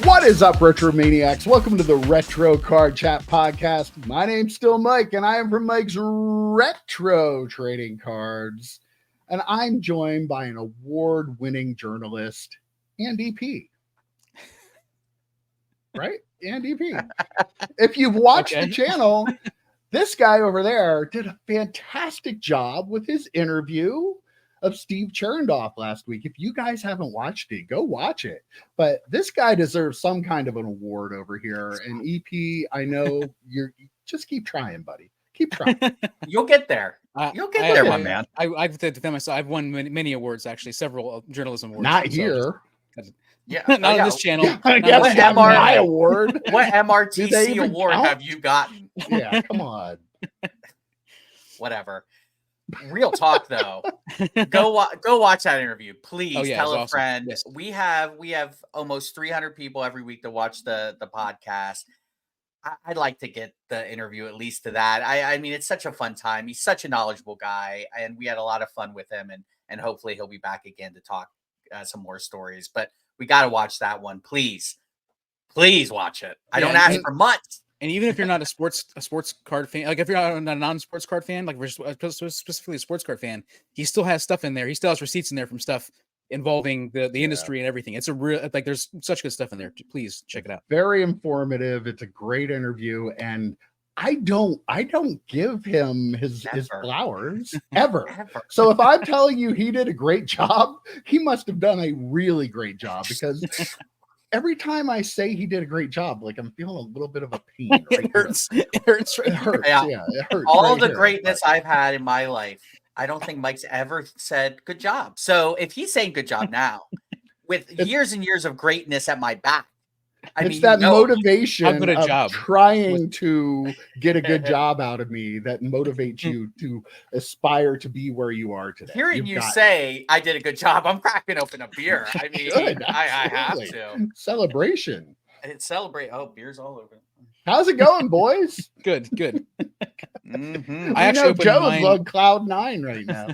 What is up, RetroManiacs? Welcome to the Retro Card Chat Podcast. My name's still Mike, and I am from Mike's Retro Trading Cards. And I'm joined by an award-winning journalist, Andy P. Right? Andy P. If you've watched the channel, this guy over there did a fantastic job with his interview of Steve Cherndorf last week. If you guys haven't watched it, go watch it. But this guy deserves some kind of an award over here. And EP, I know you just keep trying, buddy. Keep trying. You'll get there. You'll get there, my man. I've defend myself. I've won many awards, actually, several journalism awards. Not here. Yeah, not on this channel. Yeah, what my award. What MRTC award count? have you gotten? Yeah, come on. Whatever. Real talk though. Go watch that interview, please. Tell a friend. Yes. We have almost 300 people every week to watch the podcast. I'd like to get the interview at least to that. I mean, it's such a fun time. He's such a knowledgeable guy, and we had a lot of fun with him. And hopefully he'll be back again to talk some more stories. But we got to watch that one, please. Please watch it. I don't ask for much. And even if you're not a sports card fan, like if you're not a non-sports card fan, like specifically a sports card fan, he still has stuff in there. He still has receipts in there from stuff involving the industry and everything. It's a real, like, there's such good stuff in there. Please check it out. Very informative. It's a great interview, and I don't give him his flowers ever. So if I'm telling you he did a great job, he must have done a really great job, because every time I say he did a great job, like, I'm feeling a little bit of a pain. It hurts. It hurts. It hurts. Yeah, it hurts. All the greatness I've had in my life, I don't think Mike's ever said good job. So if he's saying good job now, with years and years of greatness at my back, it's that motivation of trying to get a good job out of me that motivates you to aspire to be where you are today. Hearing you say I did a good job, I'm cracking open a beer. I mean, I have to. Celebration. And celebrate. Oh, beer's all over. How's it going, boys? Good. Mm-hmm. I actually opened Joe's on cloud 9 right now.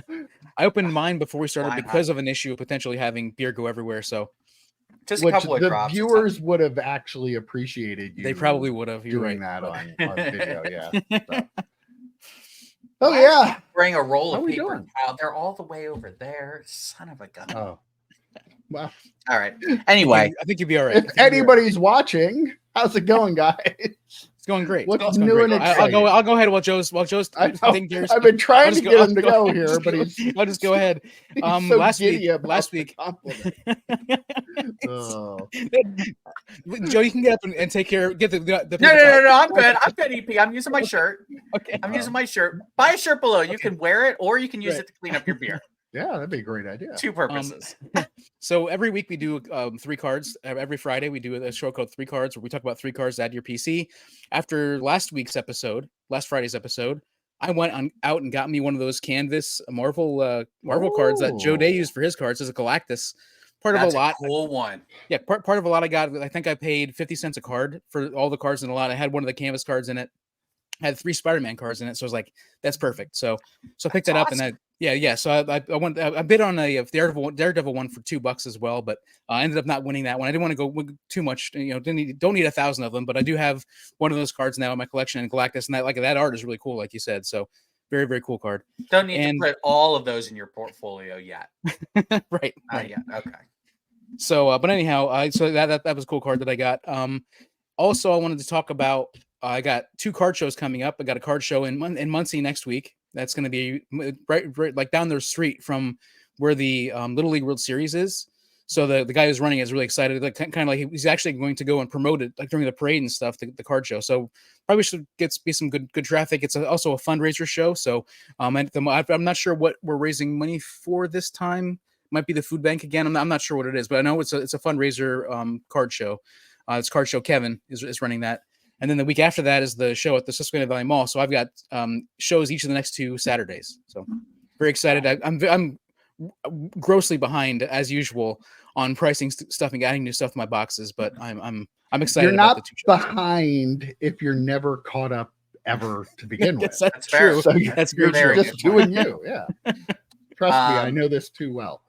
I opened mine before we started because of an issue of potentially having beer go everywhere. So just a couple of drops. The viewers would have actually appreciated you. They probably would have. You're doing right. that on video. Yeah. So. Oh yeah. Bring a roll of paper towel. They're all the way over there. Son of a gun. Oh. Well. All right. Anyway, I think you'll be all right. If anybody's watching, how's it going, guys? It's going great. What's new and exciting? I'll go ahead while Joe's I've been trying to get him to go here, but I'll just go ahead. So last week. Oh. Joe, you can get up and take care. Get the No. I'm good. I'm good. EP. I'm using my shirt. Okay. I'm using my shirt. Buy a shirt below. You can wear it, or you can use it to clean up your beer. Yeah, that'd be a great idea. Two purposes. So every week we do 3 cards. Every Friday we do a show called 3 Cards, where we talk about 3 cards to add to your PC. After last Friday's episode, I went out and got me one of those canvas Marvel cards that Joe Day used for his cards as a Galactus. That's a lot. Cool one. Yeah, part of a lot I got. I think I paid 50 cents a card for all the cards in a lot. I had one of the canvas cards in it. I had 3 Spider-Man cards in it, so I was like, "That's perfect." So I picked that up, and So I bid on a Daredevil one for $2 as well, but I ended up not winning that one. I didn't want to go too much. Don't need 1,000 of them, but I do have one of those cards now in my collection in Galactus, and that art is really cool, like you said. So very, very cool card. Don't need to put all of those in your portfolio yet. Right. Yeah. Okay. So, but anyhow, so that was a cool card that I got. Also, I wanted to talk about. I got 2 card shows coming up. I got a card show in Muncie next week. That's going to be right like down their street from where the Little League World Series is. So the guy who's running is really excited. Like kind of like he's actually going to go and promote it like during the parade and stuff. The card show. So probably should be some good traffic. It's also a fundraiser show. So I'm not sure what we're raising money for this time. Might be the food bank again. I'm not sure what it is, but I know it's a fundraiser card show. It's Card Show. Kevin is running that. And then the week after that is the show at the Susquehanna Valley Mall. So I've got shows each of the next 2 Saturdays. So very excited. I'm grossly behind as usual on pricing stuff and adding new stuff to my boxes, but I'm excited. You're about not behind if you're never caught up ever to begin with. That's true. So that's you're very just doing you. Yeah. Trust me, I know this too well.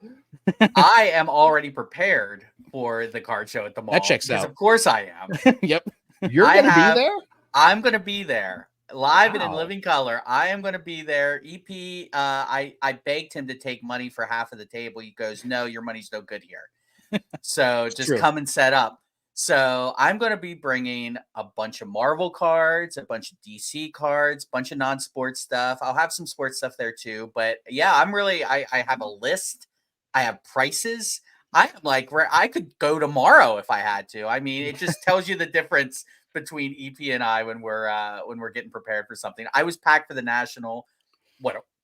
I am already prepared for the card show at the mall. That checks out. Of course I am. Yep. You're going to be there? I'm going to be there. Live and in living color. I am going to be there. EP, I begged him to take money for half of the table. He goes, no, your money's no good here. So just come and set up. So I'm going to be bringing a bunch of Marvel cards, a bunch of DC cards, a bunch of non-sports stuff. I'll have some sports stuff there too. But yeah, I have a list. I have prices. I'm like, I could go tomorrow if I had to. I mean, it just tells you the difference between EP and I when we're getting prepared for something. I was packed for the National,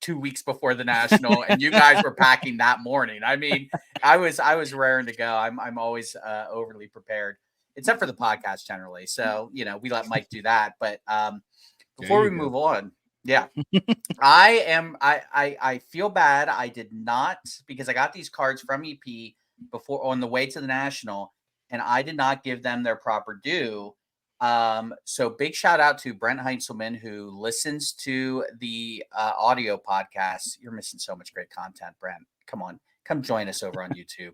2 weeks before the National, and you guys were packing that morning. I mean, I was raring to go. I'm always overly prepared, except for the podcast generally. So we let Mike do that. But before we move on, I feel bad. I did not, because I got these cards from EP before on the way to the National, and I did not give them their proper due. So big shout out to Brent Heintzelman, who listens to the audio podcast. You're missing so much great content, Brent. Come on, come join us over on YouTube.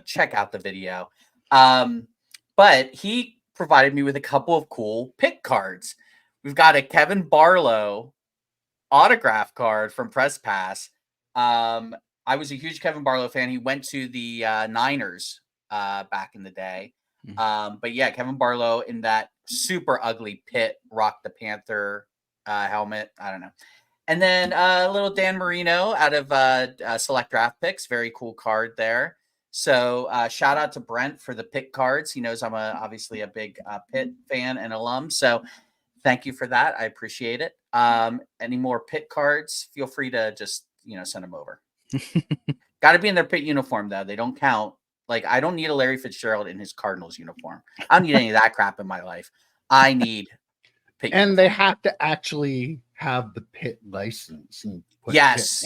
Check out the video. But he provided me with a couple of cool pick cards. We've got a Kevin Barlow autograph card from Press Pass. I was a huge Kevin Barlow fan. He went to the Niners back in the day. But yeah, Kevin Barlow in that super ugly Pitt Rock the Panther helmet. I don't know. And then a little Dan Marino out of Select Draft Picks. Very cool card there. So shout out to Brent for the pick cards. He knows I'm obviously a big Pitt fan and alum. So thank you for that. I appreciate it. Any more Pitt cards, feel free to just, send them over. Got to be in their Pitt uniform, though. They don't count. Like, I don't need a Larry Fitzgerald in his Cardinals uniform. I don't need any of that crap in my life. I need Pitt. And they have to actually have the Pitt license. And yes.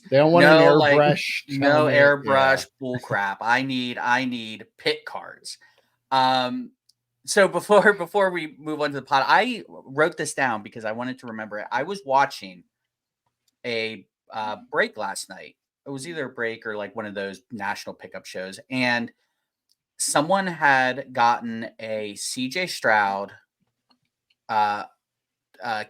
They don't want an airbrush. No airbrush bull crap. I need Pitt cards. So before we move on to the pod, I wrote this down because I wanted to remember it. I was watching a break last night. It was either a break or like one of those national pickup shows. And someone had gotten a CJ Stroud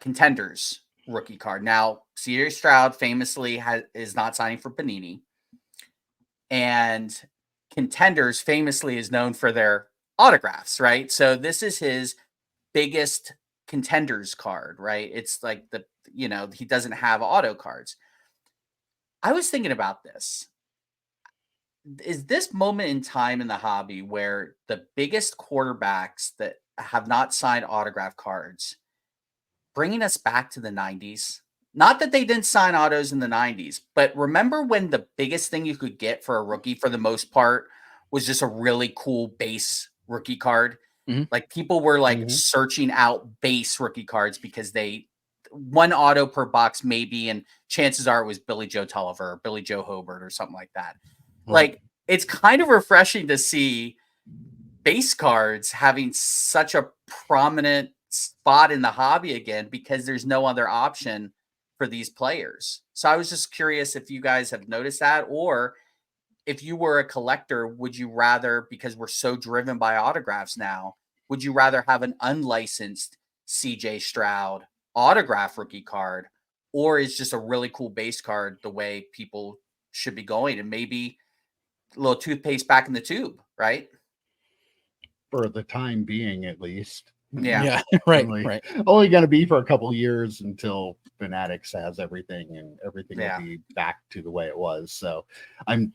Contenders rookie card. Now, CJ Stroud famously is not signing for Panini. And Contenders famously is known for their autographs, right? So this is his biggest Contenders card, right? It's like he doesn't have auto cards. I was thinking about this. Is this moment in time in the hobby where the biggest quarterbacks that have not signed autograph cards bringing us back to the 90s? Not that they didn't sign autos in the 90s, but remember when the biggest thing you could get for a rookie for the most part was just a really cool base rookie card? Mm-hmm. Like people were like searching out base rookie cards because one auto per box maybe, and chances are it was Billy Joe Tulliver or Billy Joe Hobart or something like that. Right. Like, it's kind of refreshing to see base cards having such a prominent spot in the hobby again, because there's no other option for these players. So I was just curious if you guys have noticed that, or if you were a collector, would you rather, because we're so driven by autographs now, would you rather have an unlicensed CJ Stroud autograph rookie card, or is just a really cool base card the way people should be going, and maybe a little toothpaste back in the tube, right? For the time being, at least. Yeah. Right. Only going to be for a couple of years until Fanatics has everything, and everything will be back to the way it was. So I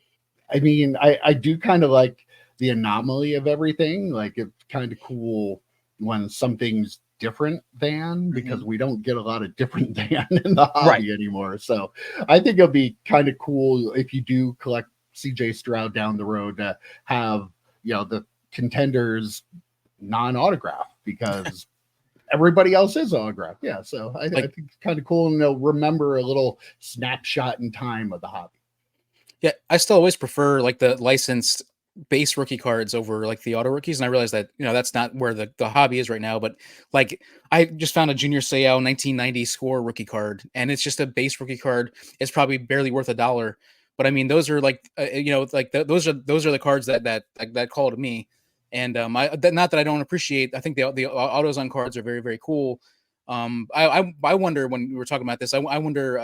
do kind of like the anomaly of everything. Like, it's kind of cool when something's different than, because we don't get a lot of different than in the hobby anymore. So I think it'll be kind of cool if you do collect CJ Stroud down the road to have, the Contenders non-autograph, because everybody else is autograph. Yeah. So I think it's kind of cool, and they'll remember a little snapshot in time of the hobby. Yeah. I still always prefer like the licensed base rookie cards over like the auto rookies, and I realize that that's not where the hobby is right now, but like I just found a Junior Seau 1990 score rookie card, and it's just a base rookie card. It's probably barely worth $1, But I mean, those are like, those are the cards that call to me. And not that I don't appreciate. I think the autos on cards are very, very cool. I wonder, when we were talking about this, I wonder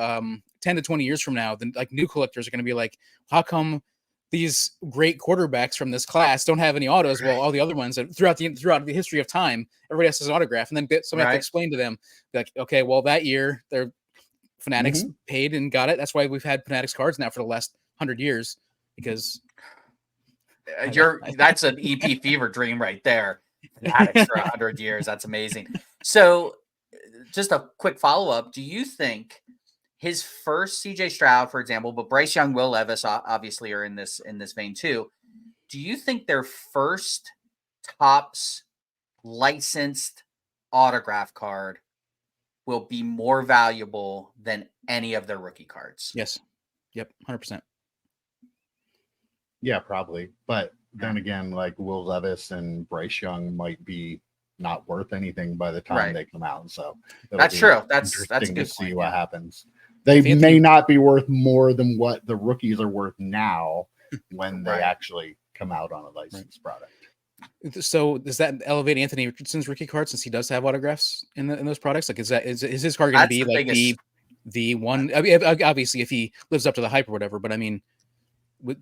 10 to 20 years from now, then like new collectors are going to be like, how come these great quarterbacks from this class don't have any autos? Well, all the other ones throughout the history of time, everybody has an autograph, and then somebody has to explain to them like, okay, well, that year their Fanatics paid and got it. That's why we've had Fanatics cards now for the last 100 years, because that's an EP fever dream right there. Fanatics for 100 years. That's amazing. So just a quick follow-up. Do you think his first CJ Stroud, for example, but Bryce Young, Will Levis obviously are in this vein too. Do you think their first Topps licensed autograph card will be more valuable than any of their rookie cards? Yes. Yep. 100%. Yeah, probably. But then again, like Will Levis and Bryce Young might be not worth anything by the time they come out. So that's true. That's interesting good to see point, what happens. They may not be worth more than what the rookies are worth now when they actually come out on a licensed product. So does that elevate Anthony Richardson's rookie card, since he does have autographs in those products? Like, is his card going to be like the one? I mean, obviously, if he lives up to the hype or whatever. But I mean,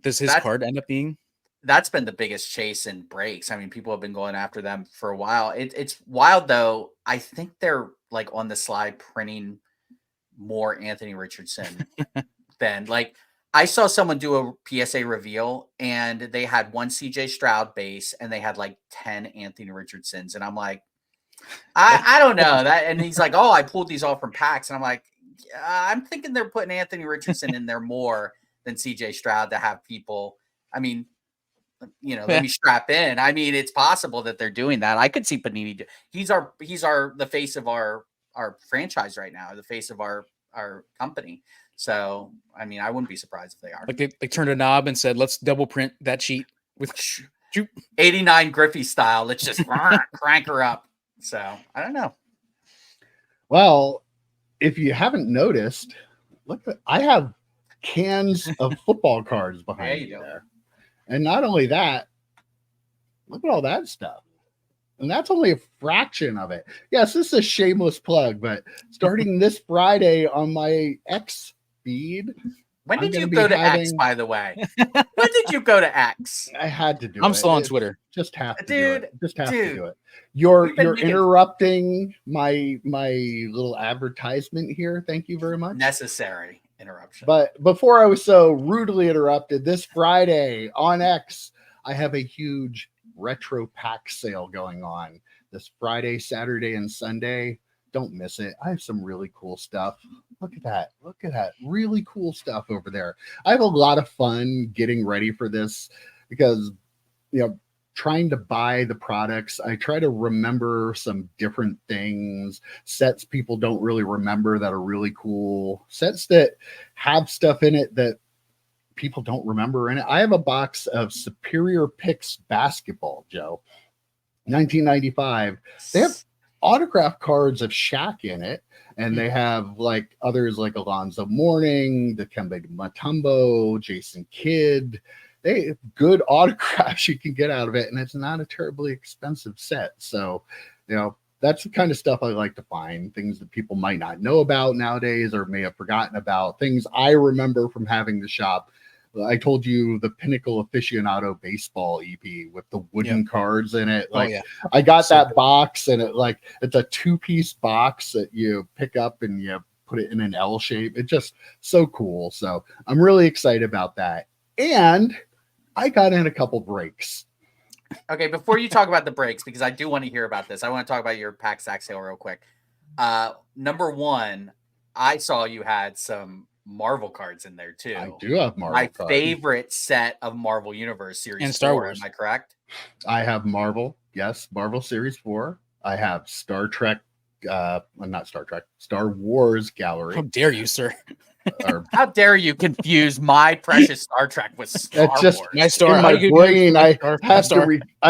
does his card end up being? That's been the biggest chase in breaks. I mean, people have been going after them for a while. It's wild though. I think they're like on the slide printing more Anthony Richardson than like. I saw someone do a PSA reveal, and they had one CJ Stroud base, and they had like 10 Anthony Richardsons. And I'm like, I don't know that. And he's like, oh, I pulled these all from packs. And I'm like, I'm thinking they're putting Anthony Richardson in there more than CJ Stroud to have people. I mean, let me strap in. I mean, it's possible that they're doing that. I could see Panini. He's the face of our franchise right now, the face of our company. So, I mean, I wouldn't be surprised if they are. Like they turned a knob and said, let's double print that sheet with 89 Griffey style. Let's just crank her up. So, I don't know. Well, if you haven't noticed, look, I have cans of football cards behind me there. And not only that, look at all that stuff. And that's only a fraction of it. Yes, this is a shameless plug, but starting this Friday on my X feed. When did you go to X, by the way? When did you go to X? I had to do it. I'm still on Twitter. Just have to do it. Just have to do it. You're interrupting my little advertisement here. Thank you very much. Necessary interruption. But before I was so rudely interrupted, this Friday on X, I have a huge retro pack sale going on this Friday, Saturday, and Sunday. Don't miss it. I have some really cool stuff. Look at that. Look at that. Really cool stuff over there. I have a lot of fun getting ready for this because, trying to buy the products, I try to remember some different things, sets people don't really remember that are really cool, sets that have stuff in it that people don't remember in it. I have a box of Superior Picks basketball, Joe, 1995. They have autograph cards of Shaq in it, and they have like others like Alonzo Mourning, Dikembe Mutombo, Jason Kidd. They have good autographs you can get out of it, and it's not a terribly expensive set. So, that's the kind of stuff I like to find, things that people might not know about nowadays or may have forgotten about, things I remember from having the shop. I told you the Pinnacle Aficionado Baseball EP with the wooden cards in it. I got that box, and it's a 2-piece box that you pick up and you put it in an L shape. It's just so cool. So I'm really excited about that. And I got in a couple breaks. Okay, before you talk about the breaks, because I do want to hear about this, I want to talk about your pack sack sale real quick. Number one, I saw you had some Marvel cards in there too. I do have Marvel cards. Favorite set of Marvel Universe Series and Star Wars. Am I correct? I have Marvel. Yes, Marvel Series 4. I have Star Trek. Not Star Trek. Star Wars Gallery. How dare you, sir? How dare you confuse my precious Star Trek with Star Wars? My Star. In my brain, I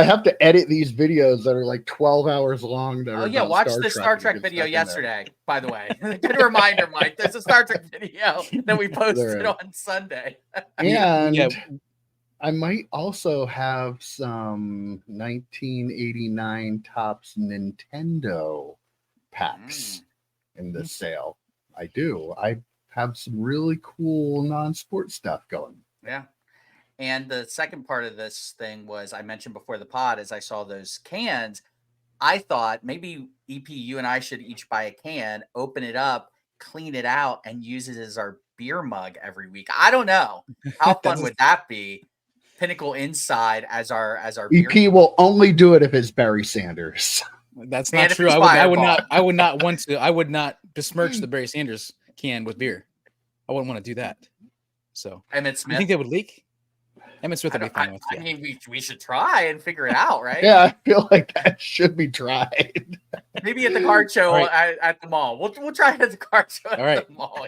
have to edit these videos that are like 12 hours long. Watch the Star Trek video yesterday, by the way. Good reminder, Mike. There's a Star Trek video that we posted on Sunday. And I might also have some 1989 Topps Nintendo packs in this sale. I do. I have some really cool non-sport stuff going. Yeah. And the second part of this thing was, I mentioned before the pod, as I saw those cans, I thought maybe EP, you and I should each buy a can, open it up, clean it out, and use it as our beer mug every week. I don't know. How fun would that be? Pinnacle Inside as our EP beer will only do it if it's Barry Sanders. That's not true. I would not besmirch the Barry Sanders can with beer. I wouldn't want to do that. So Emmett Smith. You think they would leak? Emmett Smith would be fine with it. I mean, we should try and figure it out, right? Yeah, I feel like that should be tried. Maybe at the card show at the mall. We'll try it at the card show at the mall.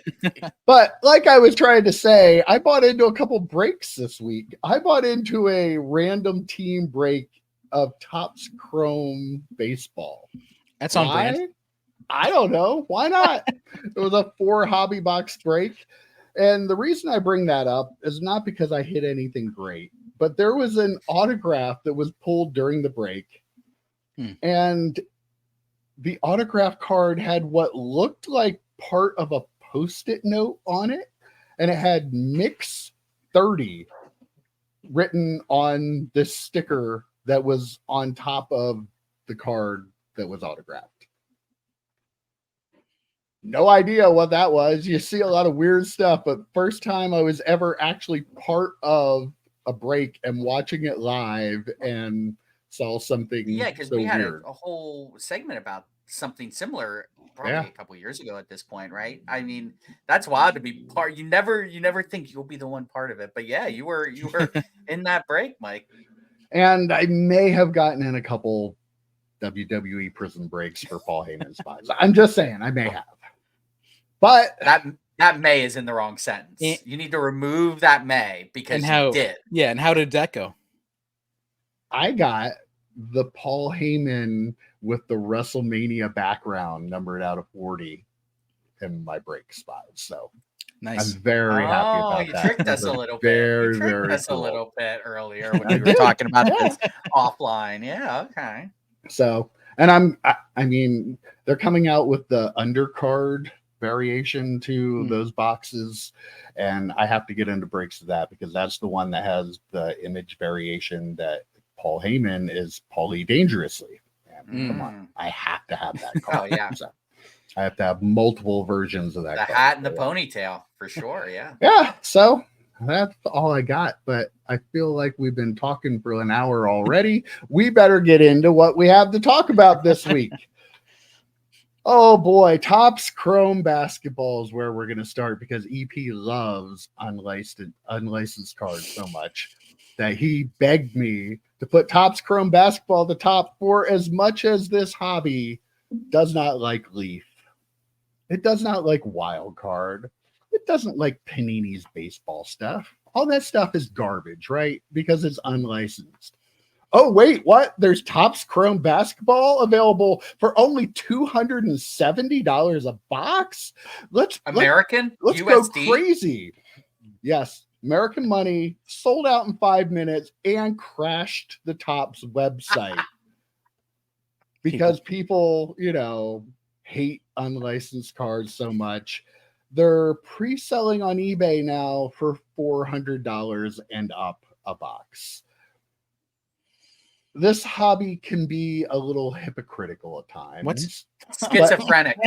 But like I was trying to say, I bought into a couple breaks this week. I bought into a random team break of Topps Chrome baseball. That's on brand. I don't know. Why not? It was a 4 hobby box break. And the reason I bring that up is not because I hit anything great, but there was an autograph that was pulled during the break. And the autograph card had what looked like part of a Post-it note on it. And it had Mix 30 written on this sticker that was on top of the card that was autographed. No idea what that was. You see a lot of weird stuff, but first time I was ever actually part of a break and watching it live and saw something. Yeah, because we had a whole segment about something similar probably a couple years ago at this point, right? I mean, that's wild to be part. You never think you'll be the one part of it, but yeah, you were in that break, Mike. And I may have gotten in a couple WWE prison breaks for Paul Heyman spots. I'm just saying, I may have. But that may is in the wrong sentence. You need to remove that may because you did. Yeah, and how did that go? I got the Paul Heyman with the WrestleMania background numbered out of 40 in my break spot. So nice. I'm very happy about you that. Tricked us a little bit. Very, very cool. A little bit earlier when we were talking about this offline. Yeah, okay. So, and I mean, they're coming out with the undercard variation to those boxes, and I have to get into breaks of that because that's the one that has the image variation that Paul Heyman is Paulie Dangerously. And come on, I have to have that card. Oh yeah, so I have to have multiple versions of that. The card. Hat and the ponytail for sure. Yeah. Yeah. So that's all I got, but I feel like we've been talking for an hour already. We better get into what we have to talk about this week. Oh boy, Topps Chrome basketball is where we're going to start because EP loves unlicensed cards so much that he begged me to put Topps Chrome basketball at the top for as much as this hobby does not like Leaf. It does not like Wild Card. It doesn't like Panini's baseball stuff. All that stuff is garbage, right? Because it's unlicensed. Oh, wait, what? There's Topps Chrome basketball available for only $270 a box? Let's USD? go crazy. Yes, American money, sold out in 5 minutes and crashed the Topps website because people, hate unlicensed cards so much. They're pre-selling on eBay now for $400 and up a box. This hobby can be a little hypocritical at times. What's schizophrenic?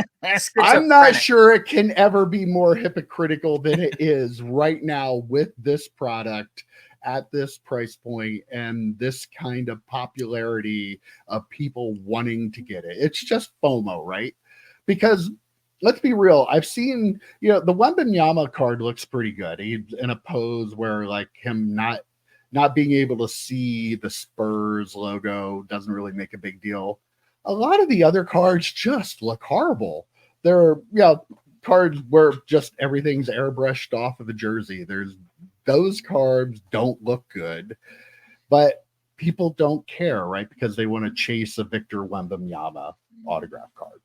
I'm not sure it can ever be more hypocritical than it is right now with this product at this price point and this kind of popularity of people wanting to get it. It's just FOMO, right? Because let's be real. I've seen, the Wembanyama card looks pretty good. He's in a pose where like him not being able to see the Spurs logo doesn't really make a big deal. A lot of the other cards just look horrible. They're, cards where just everything's airbrushed off of a jersey. Those cards don't look good, but people don't care, right? Because they want to chase a Victor Wembanyama autograph card.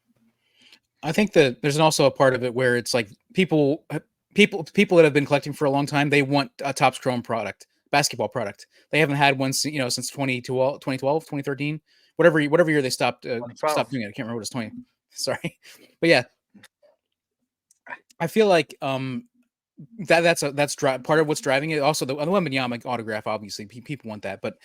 I think that there's also a part of it where it's like people that have been collecting for a long time, they want a Topps Chrome product, basketball product. They haven't had one, since 2012, 2013, whatever year they stopped doing it. I can't remember what it's 20. Sorry, but yeah, I feel like that's part of what's driving it. Also, the Wembanyama autograph, obviously, people want that, but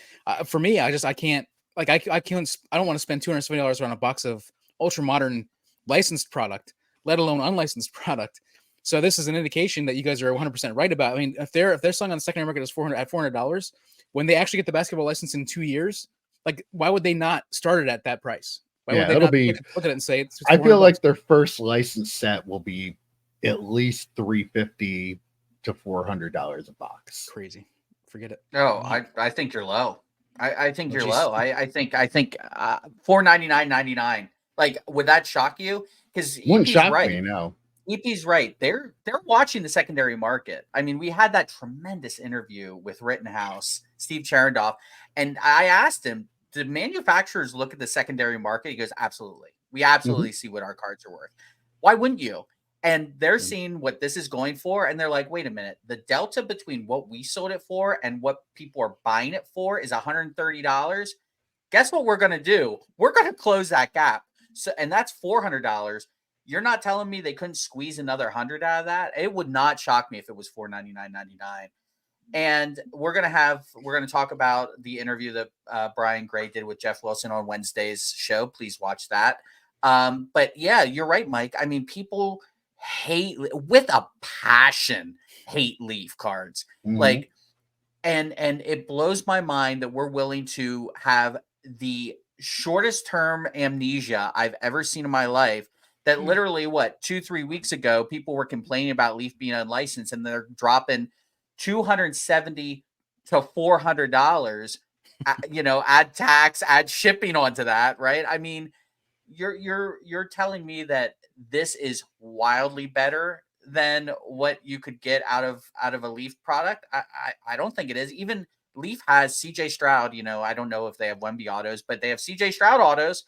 for me, I can't. Like I don't want to spend $270 on a box of ultra modern licensed product, let alone unlicensed product. So this is an indication that you guys are 100% right about. I mean, if they're selling on the secondary market as $400, when they actually get the basketball license in 2 years, like why would they not start it at that price? Why would they not look at it and say it's I feel like their first license set will be at least $350 to $400 a box. Crazy. Forget it. No, I think you're low. I think you're low. I think $499.99. Like, would that shock you? Because wouldn't shock me, no. EP's right. They're watching the secondary market. I mean, we had that tremendous interview with Rittenhouse, Steve Chernoff, and I asked him, do manufacturers look at the secondary market? He goes, absolutely. We absolutely see what our cards are worth. Why wouldn't you? And they're seeing what this is going for, and they're like, wait a minute. The delta between what we sold it for and what people are buying it for is $130. Guess what we're going to do? We're going to close that gap. So, and that's $400. You're not telling me they couldn't squeeze another 100 out of that? It would not shock me if it was $499.99. And we're going to talk about the interview that Brian Gray did with Jeff Wilson on Wednesday's show. Please watch that. But yeah, you're right, Mike. I mean, people hate with a passion, hate Leaf cards. Like, and it blows my mind that we're willing to have the shortest term amnesia I've ever seen in my life. That literally, 2-3 weeks ago, people were complaining about Leaf being unlicensed, and they're dropping $270 to $400. Add tax, add shipping onto that, right? I mean, you're telling me that this is wildly better than what you could get out of a Leaf product. I don't think it is. Even Leaf has CJ Stroud. I don't know if they have Wemby autos, but they have CJ Stroud autos.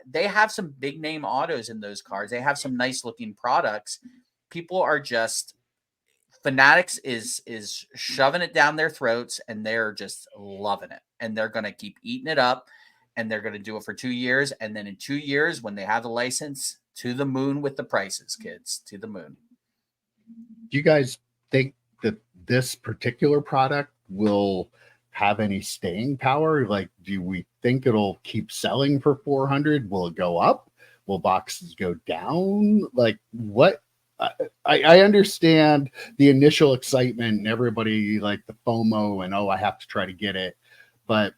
They have some big name autos in those cards. They have some nice looking products. People are just Fanatics is shoving it down their throats, and they're just loving it, and they're going to keep eating it up, and they're going to do it for 2 years. And then in 2 years, when they have the license, to the moon with the prices, kids, to the moon. Do you guys think that this particular product will have any staying power? Like, do we think it'll keep selling for 400? Will it go up? Will boxes go down? Like, what? I understand the initial excitement and everybody like the FOMO and, I have to try to get it. But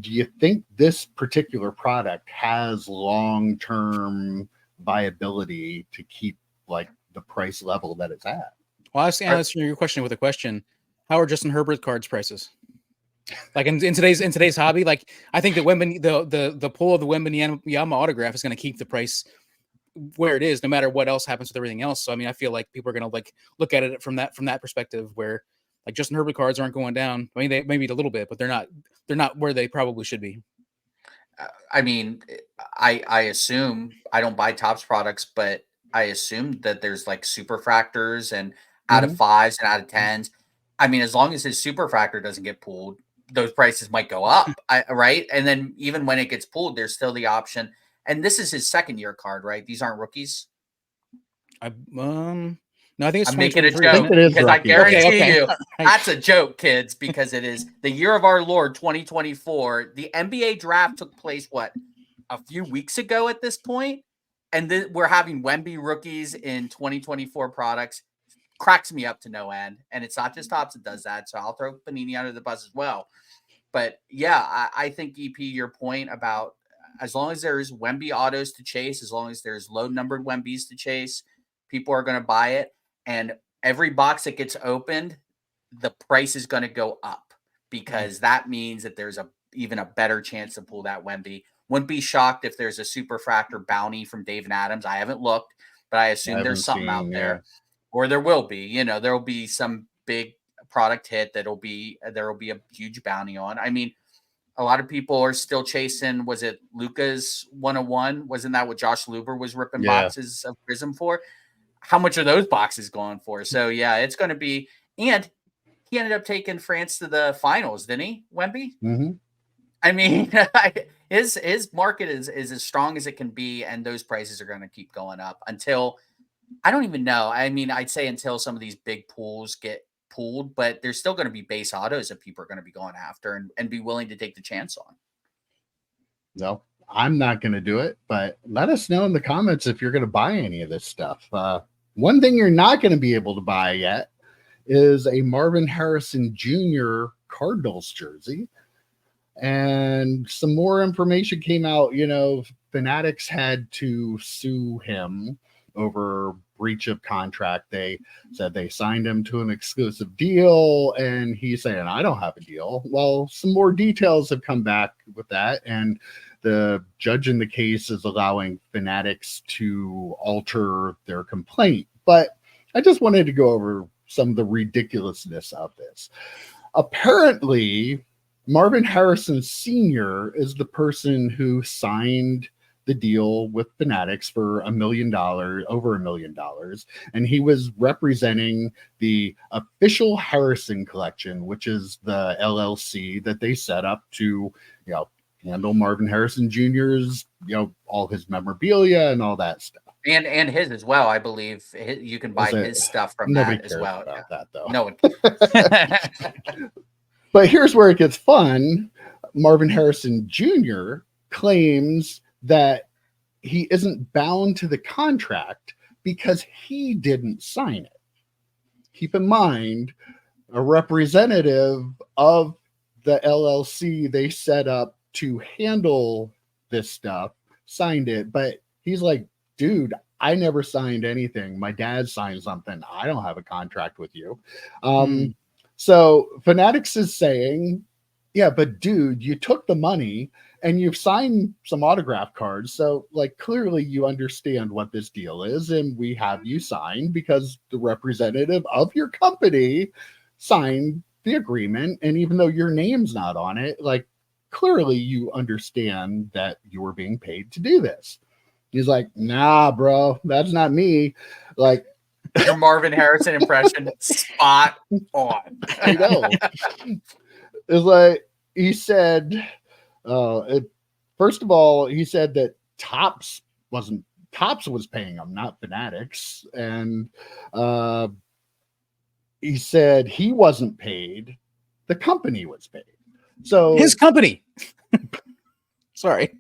do you think this particular product has long-term viability to keep like the price level that it's at? Well, I'll answer your question with a question. How are Justin Herbert cards prices? Like in today's hobby, like I think that the pull of the Wembanyama autograph is going to keep the price where it is, no matter what else happens with everything else. So I mean, I feel like people are going to like look at it from that perspective, where like Justin Herbert cards aren't going down. I mean, they maybe a little bit, but they're not where they probably should be. I mean, I assume, I don't buy Topps products, but I assume that there's like superfractors and out of 5s and out of 10s. I mean, as long as his superfractor doesn't get pulled, those prices might go up, right? And then even when it gets pulled, there's still the option. And this is his second year card, right? These aren't rookies. No, I think it's I'm making a joke because I guarantee you that's a joke, kids, because it is the year of our Lord 2024. The NBA draft took place a few weeks ago at this point, and we're having Wemby rookies in 2024 products. Cracks me up to no end, and it's not just Topps that does that. So I'll throw Panini under the bus as well. But yeah, I think EP, your point about as long as there's Wemby autos to chase, as long as there's low numbered Wembys to chase, people are going to buy it. And every box that gets opened, the price is going to go up, because that means that there's even a better chance to pull that Wemby. Wouldn't be shocked if there's a superfractor bounty from Dave and Adams. I haven't looked, but I assume there's something out there, or there will be. You know, there will be some big product hit there will be a huge bounty on. I mean, a lot of people are still chasing. Was it Luca's 101? Wasn't that what Josh Luber was ripping boxes of Prism for? How much are those boxes going for? So yeah, it's going to be. And he ended up taking France to the finals, didn't he, Wemby? Mm-hmm. I mean, his market is as strong as it can be, and those prices are going to keep going up until I don't even know. I mean, I'd say until some of these big pools get pooled, but there's still going to be base autos that people are going to be going after and be willing to take the chance on. No, I'm not going to do it, but let us know in the comments if you're going to buy any of this stuff. One thing you're not going to be able to buy yet is a Marvin Harrison Jr. Cardinals jersey. And some more information came out. You know, Fanatics had to sue him over breach of contract. They said they signed him to an exclusive deal, and he's saying, I don't have a deal. Well, some more details have come back with that, and the judge in the case is allowing Fanatics to alter their complaint. But I just wanted to go over some of the ridiculousness of this. Apparently, Marvin Harrison Sr. is the person who signed the deal with Fanatics for over $1 million. And he was representing the official Harrison collection, which is the LLC that they set up to, handle Marvin Harrison Jr.'s, all his memorabilia and all that stuff. And his as well, I believe. You can buy his stuff from that as well. About that, though. No one. But here's where it gets fun. Marvin Harrison Jr. claims that he isn't bound to the contract because he didn't sign it. Keep in mind, a representative of the LLC they set up to handle this stuff signed it, but he's like, dude, I never signed anything. My dad signed something. I don't have a contract with you. So Fanatics is saying, yeah, but dude, you took the money and you've signed some autograph cards. So like, clearly you understand what this deal is. And we have you signed because the representative of your company signed the agreement. And even though your name's not on it, like, clearly you understand that you were being paid to do this. He's like, nah, bro, that's not me. Like, your Marvin Harrison impression, spot on. I know. It's like, he said, first of all, he said that Topps was paying him, not Fanatics. And he said he wasn't paid. The company was paid. So his company. Sorry.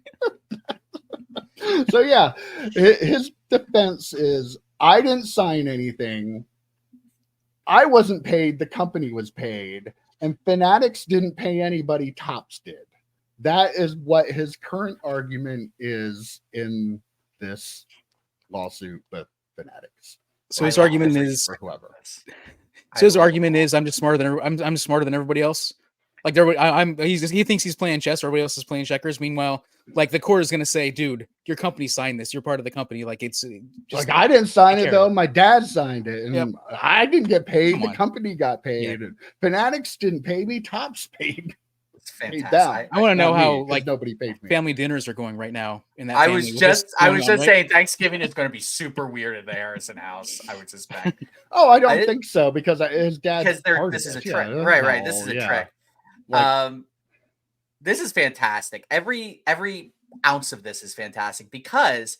So yeah, his defense is, I didn't sign anything. I wasn't paid. The company was paid. And Fanatics didn't pay anybody. Topps did. That is what his current argument is in this lawsuit with Fanatics. So his argument is, or whoever. So his argument is, I'm just smarter than everybody else. Like he thinks he's playing chess, everybody else is playing checkers. Meanwhile, like the court is going to say, dude, your company signed this. You're part of the company. Like it's just, like, I didn't sign it though. My dad signed it, and I didn't get paid. The company got paid. And Fanatics didn't pay me. Topps paid. It's fantastic. I want to know how like nobody paid me. Family dinners are going right now. In that I was just saying Thanksgiving is going to be super weird at the Harrison house. I would suspect. Oh, I don't think so because his dad. Because this is a trick, right? This is a trick. Like, this is fantastic. Every ounce of this is fantastic because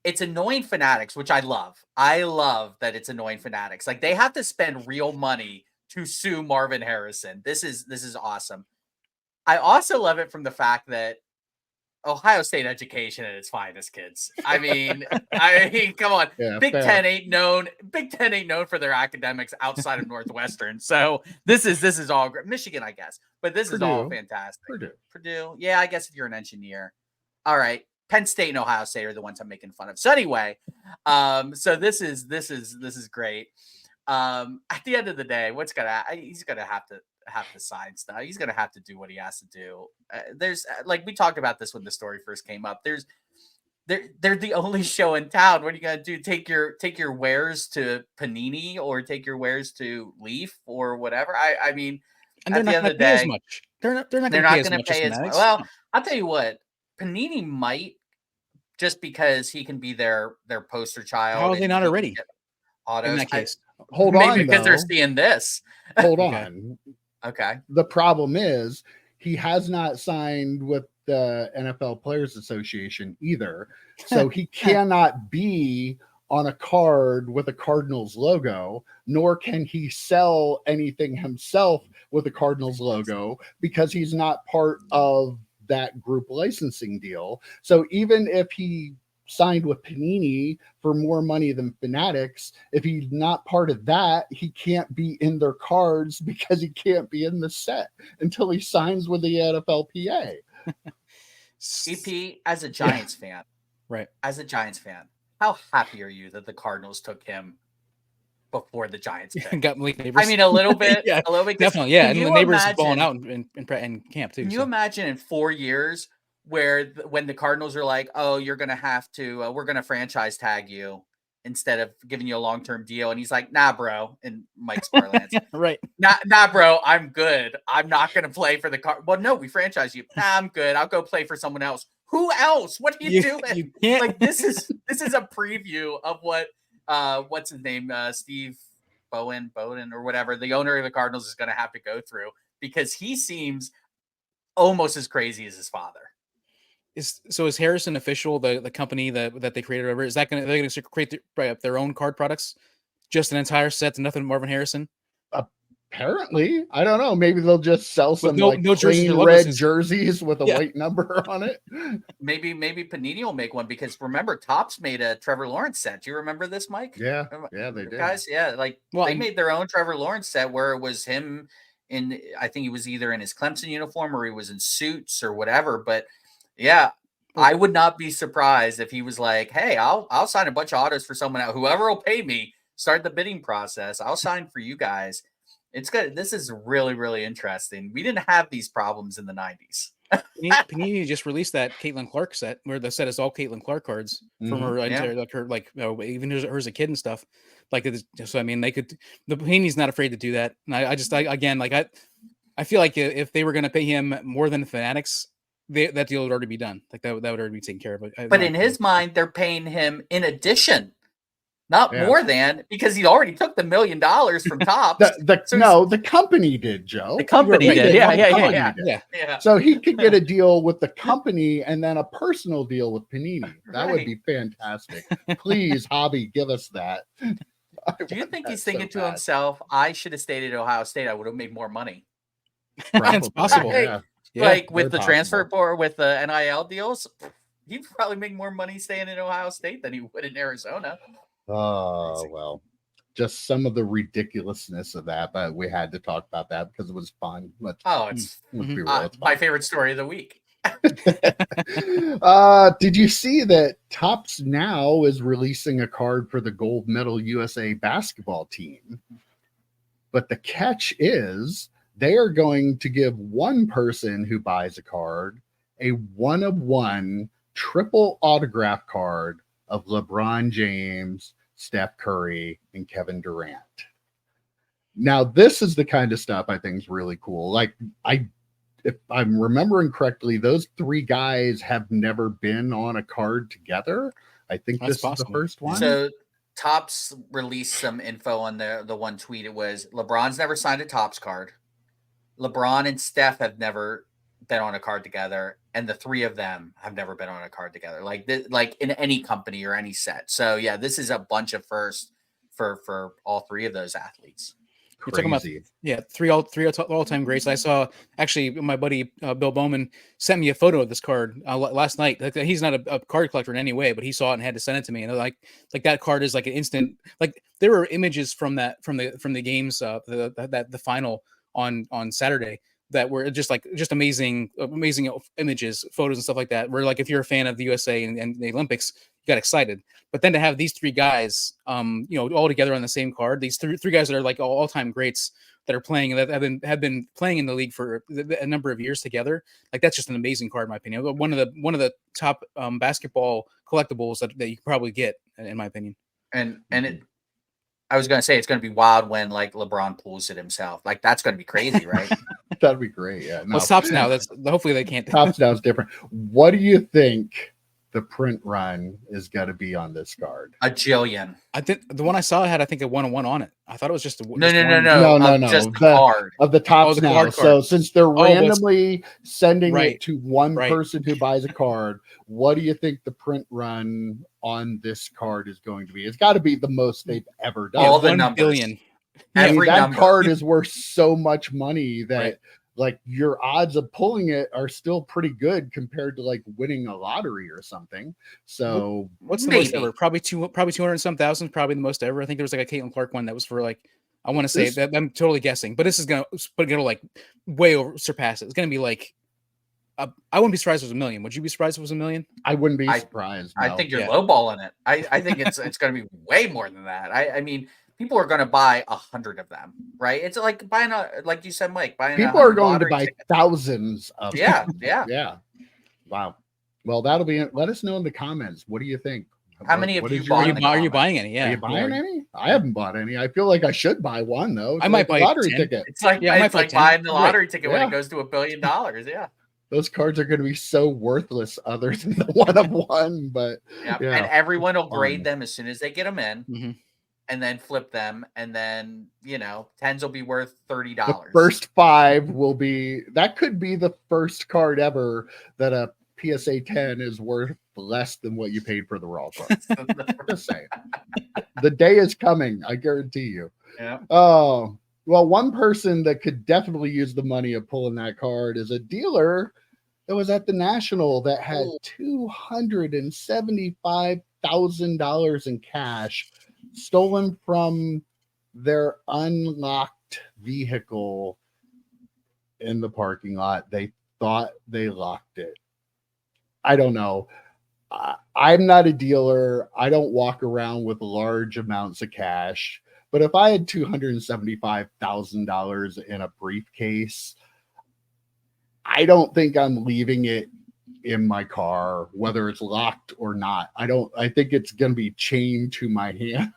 it's annoying Fanatics, which I love. I love that it's annoying Fanatics. Like they have to spend real money to sue Marvin Harrison. This is awesome. I also love it from the fact that Ohio State education at its finest, kids. I mean, come on. Yeah, Big Ten ain't known for their academics outside of Northwestern. So this is all great. Michigan, I guess, but this is all fantastic. Purdue. Yeah, I guess if you're an engineer. All right. Penn State and Ohio State are the ones I'm making fun of. So anyway, so this is great. At the end of the day, he's gonna have to sign stuff. He's gonna have to do what he has to do. There's like we talked about this when the story first came up. they're the only show in town. What are you gonna do? Take your wares to Panini or take your wares to Leaf or whatever? I mean, and they're not going to pay as much. They're not going to pay as much. Well, I'll tell you what, Panini might, just because he can be their poster child. How are they not already? Autos. In that case, hold on, maybe because they're seeing this. Hold on. Okay. The problem is he has not signed with the NFL Players Association either, so he cannot be on a card with a Cardinals logo, nor can he sell anything himself with a Cardinals logo because he's not part of that group licensing deal. So even if he signed with Panini for more money than Fanatics, if he's not part of that, he can't be in their cards because he can't be in the set until he signs with the NFLPA. EP, as a Giants fan, right? As a Giants fan, how happy are you that the Cardinals took him before the Giants pick? Got neighbors. I mean, a little bit, definitely, yeah. And the neighbors is balling out in camp too. Can you imagine in 4 years when the Cardinals are like, "Oh, you're gonna have to, we're gonna franchise tag you instead of giving you a long-term deal," and he's like, "Nah, bro," in Mike's parlance, right? Nah, bro, I'm good. I'm not gonna play for the Cardinals. Well, no, we franchise you. Nah, I'm good. I'll go play for someone else. Who else? What are you doing? Like this is a preview of what what's his name, Steve Bowden or whatever, the owner of the Cardinals is going to have to go through, because he seems almost as crazy as his father. Is Harrison official, the company that they created over? Is that they're going to create their own card products, just an entire set, nothing Marvin Harrison? Apparently, I don't know. Maybe they'll just sell some plain red jerseys with a white number on it. Maybe Panini will make one, because remember, Topps made a Trevor Lawrence set. Do you remember this, Mike? Yeah, they did. Guys, yeah, they made their own Trevor Lawrence set where it was him in, I think he was either in his Clemson uniform or he was in suits or whatever. But yeah, I would not be surprised if he was like, "Hey, I'll sign a bunch of autos for someone else. Whoever will pay me, start the bidding process. I'll sign for you guys." It's good. This is really, really interesting. We didn't have these problems in the 90s. Panini just released that Caitlin Clark set where the set is all Caitlin Clark cards from her even her as a kid and stuff. So I mean, the Panini's not afraid to do that. And I feel like if they were going to pay him more than Fanatics, that deal would already be done. Like that would already be taken care of. But in his mind, they're paying him in addition. Not more than, because he already took the $1 million from Topps. The company did, Joe. The company did. Yeah. So he could get a deal with the company and then a personal deal with Panini. That would be fantastic. Please, Hobby, give us that. Do you think he's thinking to himself, "I should have stayed at Ohio State. I would have made more money"? It's possible. With the transfer board, with the NIL deals, he'd probably make more money staying in Ohio State than he would in Arizona. Oh, well, just some of the ridiculousness of that, but we had to talk about that because it was fun. It's my favorite story of the week. Did you see that Topps now is releasing a card for the gold medal USA basketball team? But the catch is they are going to give one person who buys a card a 1-of-1 triple autograph card of LeBron James, Steph Curry, and Kevin Durant. Now, this is the kind of stuff I think is really cool. If I'm remembering correctly, those three guys have never been on a card together. I think this is the first one. So Topps released some info on the one tweet. It was LeBron's never signed a Topps card. LeBron and Steph have never been on a card together, and the three of them have never been on a card together, like in any company or any set. So yeah, this is a bunch of firsts for all three of those athletes. You're talking about three all-time greats. I saw actually my buddy Bill Bowman sent me a photo of this card last night. He's not a card collector in any way, but he saw it and had to send it to me. And like that card is like an instant. Like there were images from the games the final on Saturday that were just amazing images, photos and stuff like that. Where like if you're a fan of the USA and the Olympics, you got excited. But then to have these three guys, all together on the same card, these three guys that are like all-time greats that are playing, that have been playing in the league for a number of years together, like that's just an amazing card in my opinion. One of the top basketball collectibles that you can probably get, in my opinion. And I was gonna say it's gonna be wild when like LeBron pulls it himself. Like that's gonna be crazy, right? That'd be great. Yeah. No. Well, Topps now. Hopefully they can't. Topps now is different. What do you think the print run is gonna be on this card? A jillion. I think the one I saw had, I think, a 1-on-1 on it. I thought it was just no. Just the card of the Topps now. Card. So since they're randomly sending it to one right. person who buys a card, what do you think the print run on this card is going to be? It's got to be the most they've ever done. All the 1 numbers. billion. Every that number. card is worth so much money that right. like your odds of pulling it are still pretty good compared to like winning a lottery or something. So what's the most ever? Probably 200 and some thousand, probably the most ever. I think there was like a Caitlin Clark one that was for like, I want to say that I'm totally guessing, but this is gonna like way over surpass it. It's gonna be like, I wouldn't be surprised if it was $1 million. Would you be surprised if it was $1 million? I wouldn't be surprised. I think you're lowballing it. I think it's gonna be way more than that. I mean, people are going to buy 100 of them, right? It's like buying like you said, Mike, people are going to buy thousands of them. Yeah. Wow. Well, that'll be it. Let us know in the comments. What do you think? How many of you bought? Are you buying any? Yeah. Are you buying any? I haven't bought any. I feel like I should buy one though. I might buy a lottery ticket. It's like buying the lottery ticket when it goes to $1 billion. Yeah. Those cards are going to be so worthless other than the 1 of 1, but and everyone will grade them as soon as they get them in. And then flip them, and then 10s will be worth $30. The first 5 will be, that could be the first card ever that a PSA 10 is worth less than what you paid for the raw card. Just saying. The day is coming, I guarantee you. Yeah. Oh, well, one person that could definitely use the money of pulling that card is a dealer that was at the National that had $275,000 in cash stolen from their unlocked vehicle in the parking lot. They thought they locked it. I don't know. I'm not a dealer. I don't walk around with large amounts of cash. But if I had $275,000 in a briefcase, I don't think I'm leaving it in my car, whether it's locked or not. I think it's going to be chained to my hand.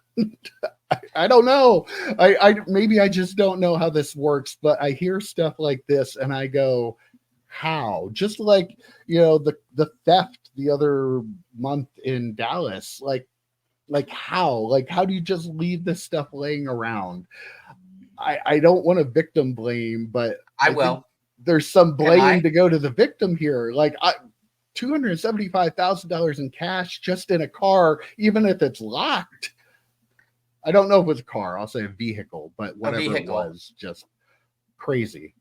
I don't know. I maybe I just don't know how this works, but I hear stuff like this and I go, how? Just like, the theft the other month in Dallas, like how do you just leave this stuff laying around? I don't want to victim blame, but I will. There's some blame to go to the victim here. Like $275,000 in cash just in a car, even if it's locked. I don't know if it's a car. I'll say a vehicle, but whatever it was, just crazy.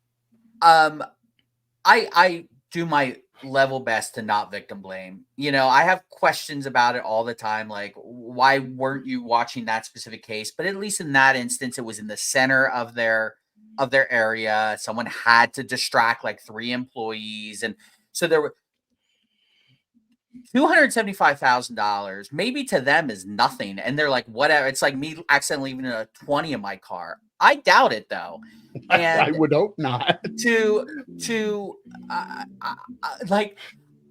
I do my level best to not victim blame. I have questions about it all the time. Like, why weren't you watching that specific case? But at least in that instance, it was in the center of their area. Someone had to distract like 3 employees. And so there were $275,000 maybe to them is nothing. And they're like, whatever. It's like me accidentally leaving a 20 in my car. I doubt it though. And I would hope not. Like,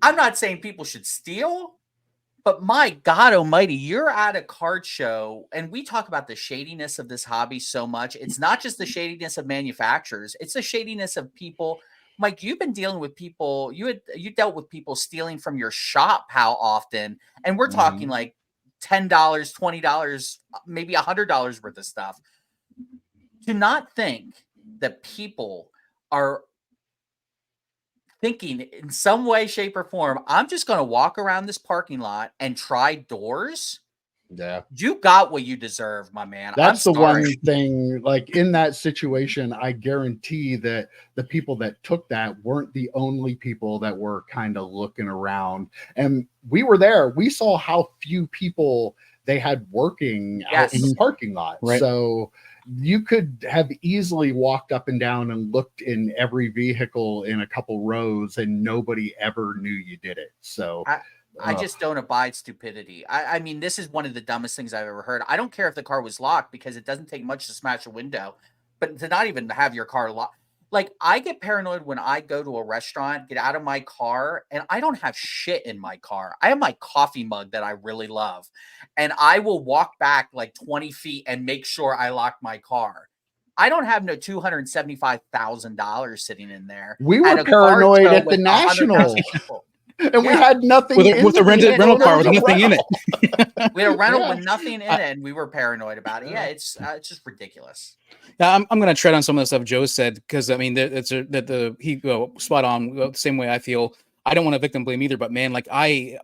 I'm not saying people should steal, but my God almighty, you're at a card show and we talk about the shadiness of this hobby so much. It's not just the shadiness of manufacturers. It's the shadiness of people. Mike, you've been dealing with people. You dealt with people stealing from your shop. How often? And we're talking like $10, $20, maybe $100 worth of stuff. To not think that people are thinking in some way, shape, or form, I'm just going to walk around this parking lot and try doors. Yeah. You got what you deserve, my man. That's the one thing, like in that situation, I guarantee that the people that took that weren't the only people that were kind of looking around. And we were there. We saw how few people they had working out in the parking lot. Right. So you could have easily walked up and down and looked in every vehicle in a couple rows and nobody ever knew you did it. So I just don't abide stupidity. I mean, this is one of the dumbest things I've ever heard. I don't care if the car was locked because it doesn't take much to smash a window, but to not even have your car locked. Like, I get paranoid when I go to a restaurant, get out of my car, and I don't have shit in my car. I have my coffee mug that I really love, and I will walk back like 20 feet and make sure I lock my car. I don't have no $275,000 sitting in there. We were paranoid at the National. And we had nothing with a rental car with nothing in it. We had a rental with nothing in it, and we were paranoid about it. Yeah, it's just ridiculous. Yeah, I'm going to tread on some of the stuff Joe said, because I mean, he spot on the same way I feel. I don't want to victim blame either, but man, like I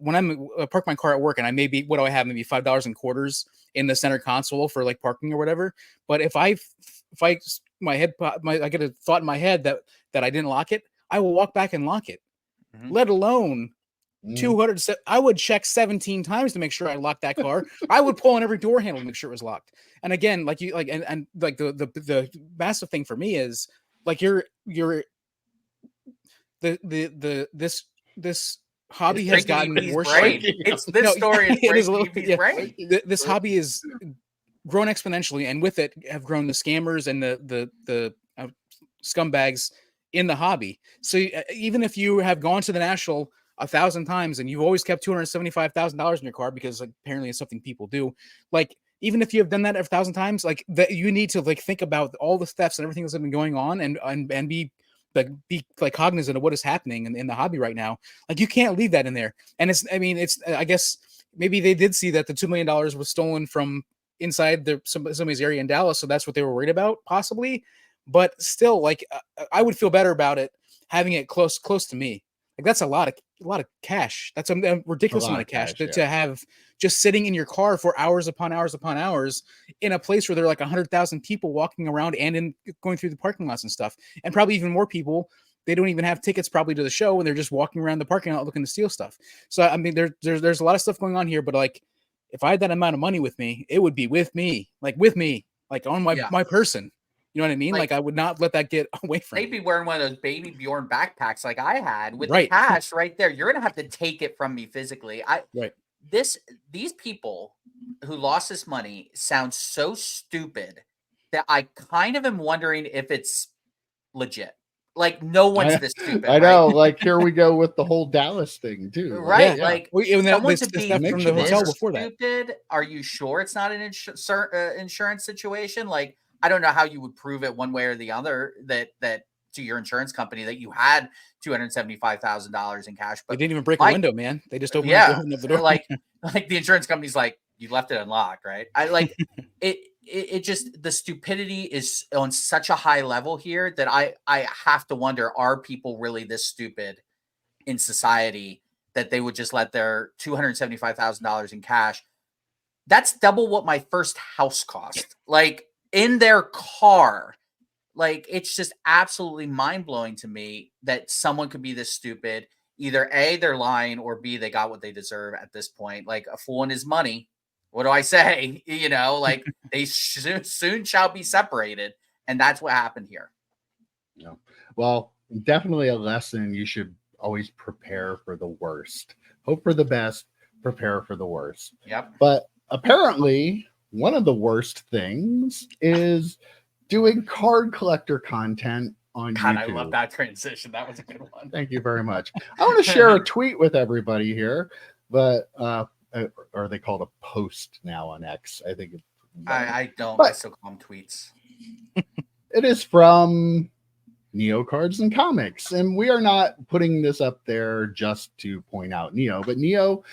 park my car at work and I maybe what do I have maybe $5 in quarters in the center console for like parking or whatever. But if I get a thought in my head that I didn't lock it, I will walk back and lock it. Let alone 200. I would check 17 times to make sure I locked that car. I would pull on every door handle to make sure it was locked. And again, like you like and like the massive thing for me is like this hobby has gotten worse. It's this story is this hobby is grown exponentially, and with it have grown the scammers and the scumbags in the hobby. So even if you have gone to the National 1,000 times and you've always kept $275,000 in your car, because like, apparently it's something people do, like even if you have done that 1,000 times, like that, you need to like think about all the thefts and everything that's been going on and be cognizant of what is happening in the hobby right now. Like you can't leave that in there. And I guess maybe they did see that the $2 million was stolen from inside somebody's area in Dallas, so that's what they were worried about, possibly. But still, like I would feel better about it having it close to me. Like that's a lot of cash. That's a ridiculous amount of cash to have just sitting in your car for hours upon hours upon hours in a place where there are like 100,000 people walking around and going through the parking lots and stuff, and probably even more people. They don't even have tickets probably to the show, and they're just walking around the parking lot looking to steal stuff. So I mean, there's a lot of stuff going on here. But like, if I had that amount of money with me, it would be with me, like on my person. You know what I mean? Like I would not let that get away from me. They'd be wearing one of those baby Bjorn backpacks like I had with the cash right there. You're going to have to take it from me physically. These people who lost this money sound so stupid that I kind of am wondering if it's legit. Like no one's this stupid. I know. Like here we go with the whole Dallas thing too. Right. Like someone to be from the hotel before stupid. That. Are you sure it's not an insurance situation? Like, I don't know how you would prove it one way or the other that to your insurance company that you had $275,000 in cash. But they didn't even break a window, man. They just opened the door. Like the insurance company's like, you left it unlocked, right? I like it just, the stupidity is on such a high level here that I have to wonder, are people really this stupid in society that they would just let their $275,000 in cash? That's double what my first house cost. Like, in their car. Like, it's just absolutely mind-blowing to me that someone could be this stupid. Either A, they're lying, or B, they got what they deserve at this point. Like, a fool and his money. What do I say? You know, like they soon shall be separated. And that's what happened here. Yeah. Well, definitely a lesson. You should always prepare for the worst. Hope for the best, prepare for the worst. Yep. But apparently, one of the worst things is doing card collector content on YouTube. I love that transition. That was a good one. Thank you very much. I want to share a tweet with everybody here, but are they called a post now on X? I think I don't. I still call them tweets. It is from Neo Cards and Comics, and we are not putting this up there just to point out Neo, but Neo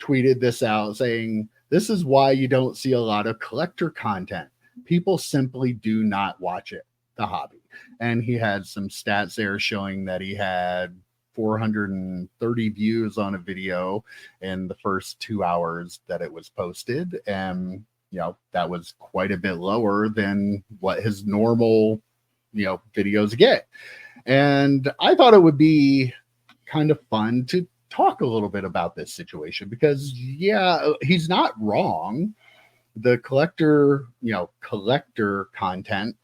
tweeted this out saying, "This is why you don't see a lot of collector content. People simply do not watch it, the hobby." And he had some stats there showing that he had 430 views on a video in the first 2 hours that it was posted. And, you know, that was quite a bit lower than what his normal, you know, videos get. And I thought it would be kind of fun to talk a little bit about this situation because, yeah, he's not wrong. the collector content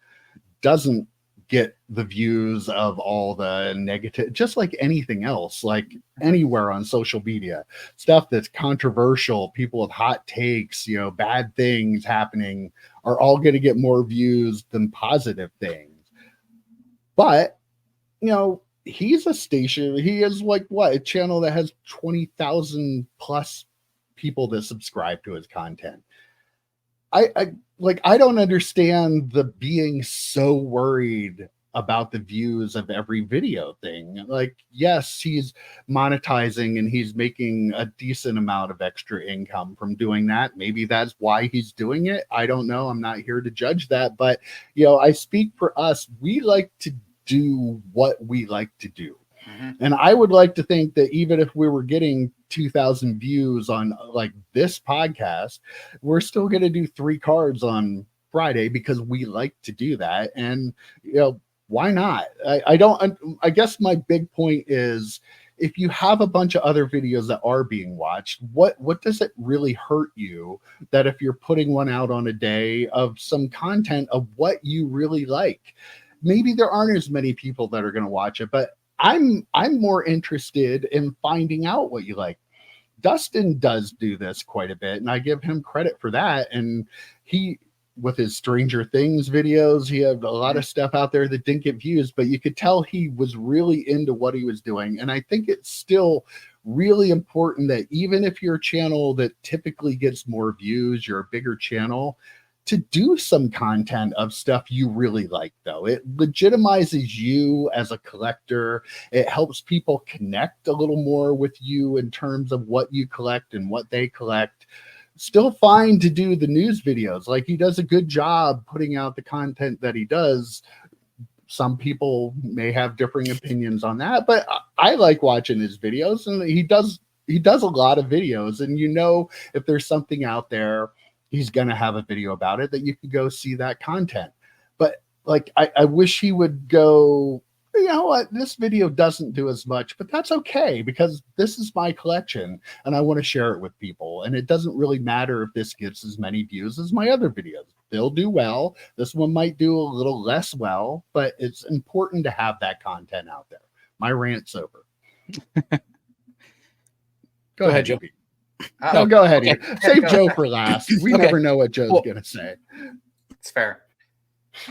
doesn't get the views of all the negative, just like anything else, like anywhere on social media, stuff that's controversial, people with hot takes, bad things happening are all going to get more views than positive things. But, he's a station. He is a channel that has 20,000 plus people that subscribe to his content. I don't understand the being so worried about the views of every video thing. Yes, he's monetizing and he's making a decent amount of extra income from doing that. Maybe that's why he's doing it. I don't know. I'm not here to judge that, but I speak for us. We like to do what we like to do. And I would like to think that even if we were getting 2,000 views on this podcast, we're still going to do 3 cards on Friday because we like to do that. And, why not? I guess my big point is, if you have a bunch of other videos that are being watched, what does it really hurt you that if you're putting one out on a day of some content of what you really like? Maybe there aren't as many people that are going to watch it, but I'm more interested in finding out what you like. Dustin does do this quite a bit, and I give him credit for that. And he, with his Stranger Things videos, he had a lot of stuff out there that didn't get views, but you could tell he was really into what he was doing. And I think it's still really important that even if you're a channel that typically gets more views, you're a bigger channel, to do some content of stuff you really like, though. It legitimizes you as a collector. It helps people connect a little more with you in terms of what you collect and what they collect. Still fine to do the news videos. He does a good job putting out the content that he does. Some people may have differing opinions on that, but I like watching his videos, and he does a lot of videos. And if there's something out there, he's going to have a video about it that you can go see that content. But I wish he would go, what, this video doesn't do as much, but that's okay, because this is my collection and I want to share it with people. And it doesn't really matter if this gets as many views as my other videos. They'll do well. This one might do a little less well, but it's important to have that content out there. My rant's over. Go ahead, Joe. No, go ahead. Okay. Save Joe for last. We never know what Joe's going to say. It's fair.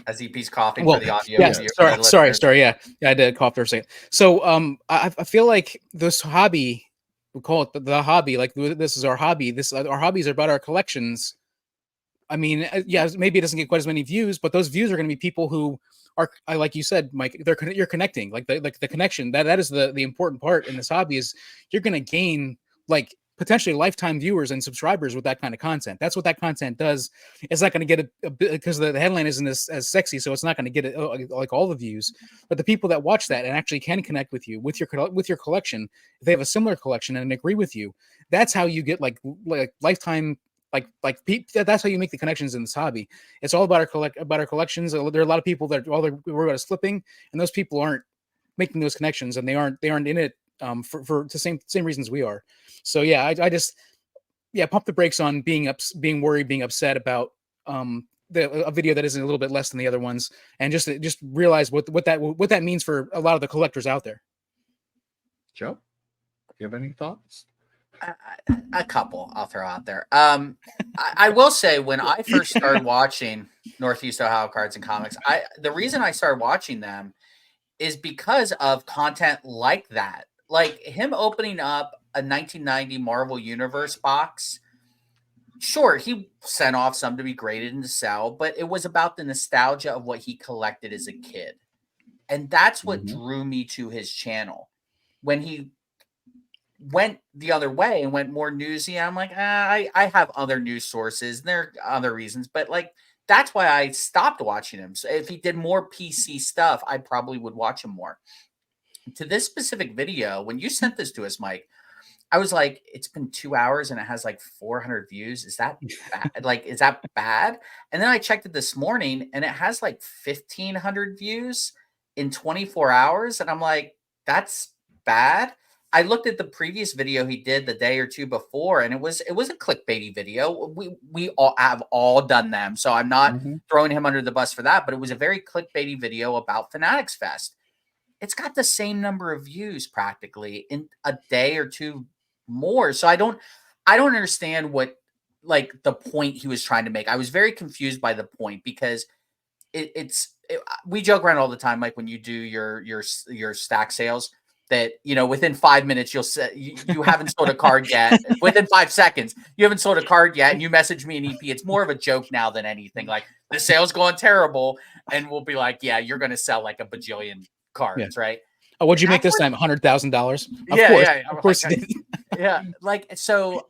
As EP's coughing for the audio. Yes, sorry. Yeah, I did cough for a second. So I feel like this hobby, we call it the hobby, this is our hobby. Our hobbies are about our collections. I mean, maybe it doesn't get quite as many views, but those views are going to be people who are, like you said, Mike, you're connecting. The connection, that is the important part in this hobby, is you're going to gain potentially lifetime viewers and subscribers with that kind of content. That's what that content does. It's not going to get a bit, because the headline isn't as sexy, so it's not going to get all the views. But the people that watch that and actually can connect with you with your collection, if they have a similar collection and agree with you, that's how you get lifetime. That's how you make the connections in this hobby. It's all about our collections. There are a lot of people that all they're worried about is flipping, and those people aren't making those connections, and they aren't in it for the same reasons we are. So I just pump the brakes on being worried, being upset about a video that isn't a little bit less than the other ones, and just realize what that means for a lot of the collectors out there. Joe, do you have any thoughts? A couple I'll throw out there. I will say, when I first started watching Northeast Ohio Cards and Comics, the reason I started watching them is because of content like that. Like him opening up a 1990 Marvel Universe box. Sure, he sent off some to be graded and to sell, but it was about the nostalgia of what he collected as a kid. And that's what drew me to his channel. When he went the other way and went more newsy, I'm like, I have other news sources. And there are other reasons, but that's why I stopped watching him. So if he did more PC stuff, I probably would watch him more. To this specific video, when you sent this to us, Mike, I was like, it's been 2 hours and it has 400 views. Is that bad? Is that bad? And then I checked it this morning and it has 1,500 views in 24 hours. And I'm like, that's bad. I looked at the previous video he did the day or two before, and it was a clickbaity video. We all have done them, so I'm not throwing him under the bus for that. But it was a very clickbaity video about Fanatics Fest. It's got the same number of views practically in a day or two more. So I don't understand what like the point he was trying to make. I was very confused by the point because we joke around all the time, like when you do your stack sales, that within 5 minutes you'll say you haven't sold a card yet. Within 5 seconds you haven't sold a card yet, and you message me an EP. It's more of a joke now than anything. Like the sale's going terrible, and we'll be like, yeah, you're going to sell like a bajillion cards, right? Oh, what'd you make this time? $100,000? Of course. Yeah, like so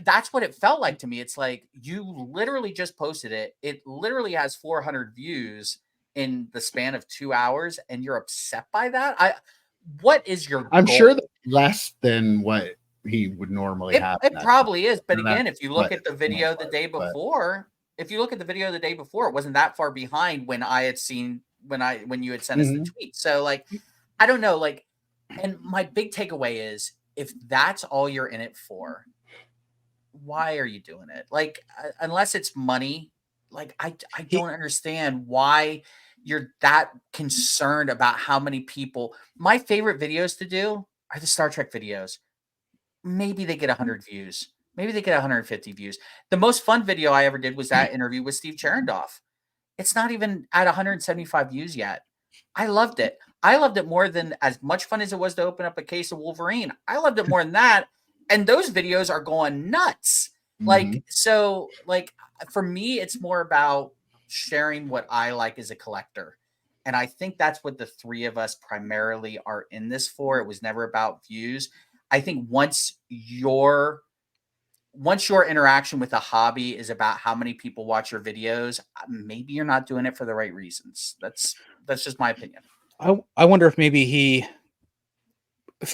that's what it felt like to me. It's like you literally just posted it. It literally has 400 views in the span of 2 hours, and you're upset by that. What is your I'm goal? sure that's less than what he would normally have. It probably is, but again, if you look at the video the day before, it wasn't that far behind when I had seen when you had sent us the tweet. So like, I don't know, like, and my big takeaway is, if that's all you're in it for, why are you doing it? Like, unless it's money, like I don't understand why you're that concerned about how many people. My favorite videos to do are the Star Trek videos. Maybe they get 100 views. Maybe they get 150 views. The most fun video I ever did was that interview with Steve Cherndorf. It's not even at 175 views yet. I loved it. I loved it more than as much fun as it was to open up a case of Wolverine. I loved it more than that. And those videos are going nuts. Like, so like for me, it's more about sharing what I like as a collector. And I think that's what the three of us primarily are in this for. It was never about views. I think once your interaction with a hobby is about how many people watch your videos, maybe you're not doing it for the right reasons. That's just my opinion. I wonder if maybe he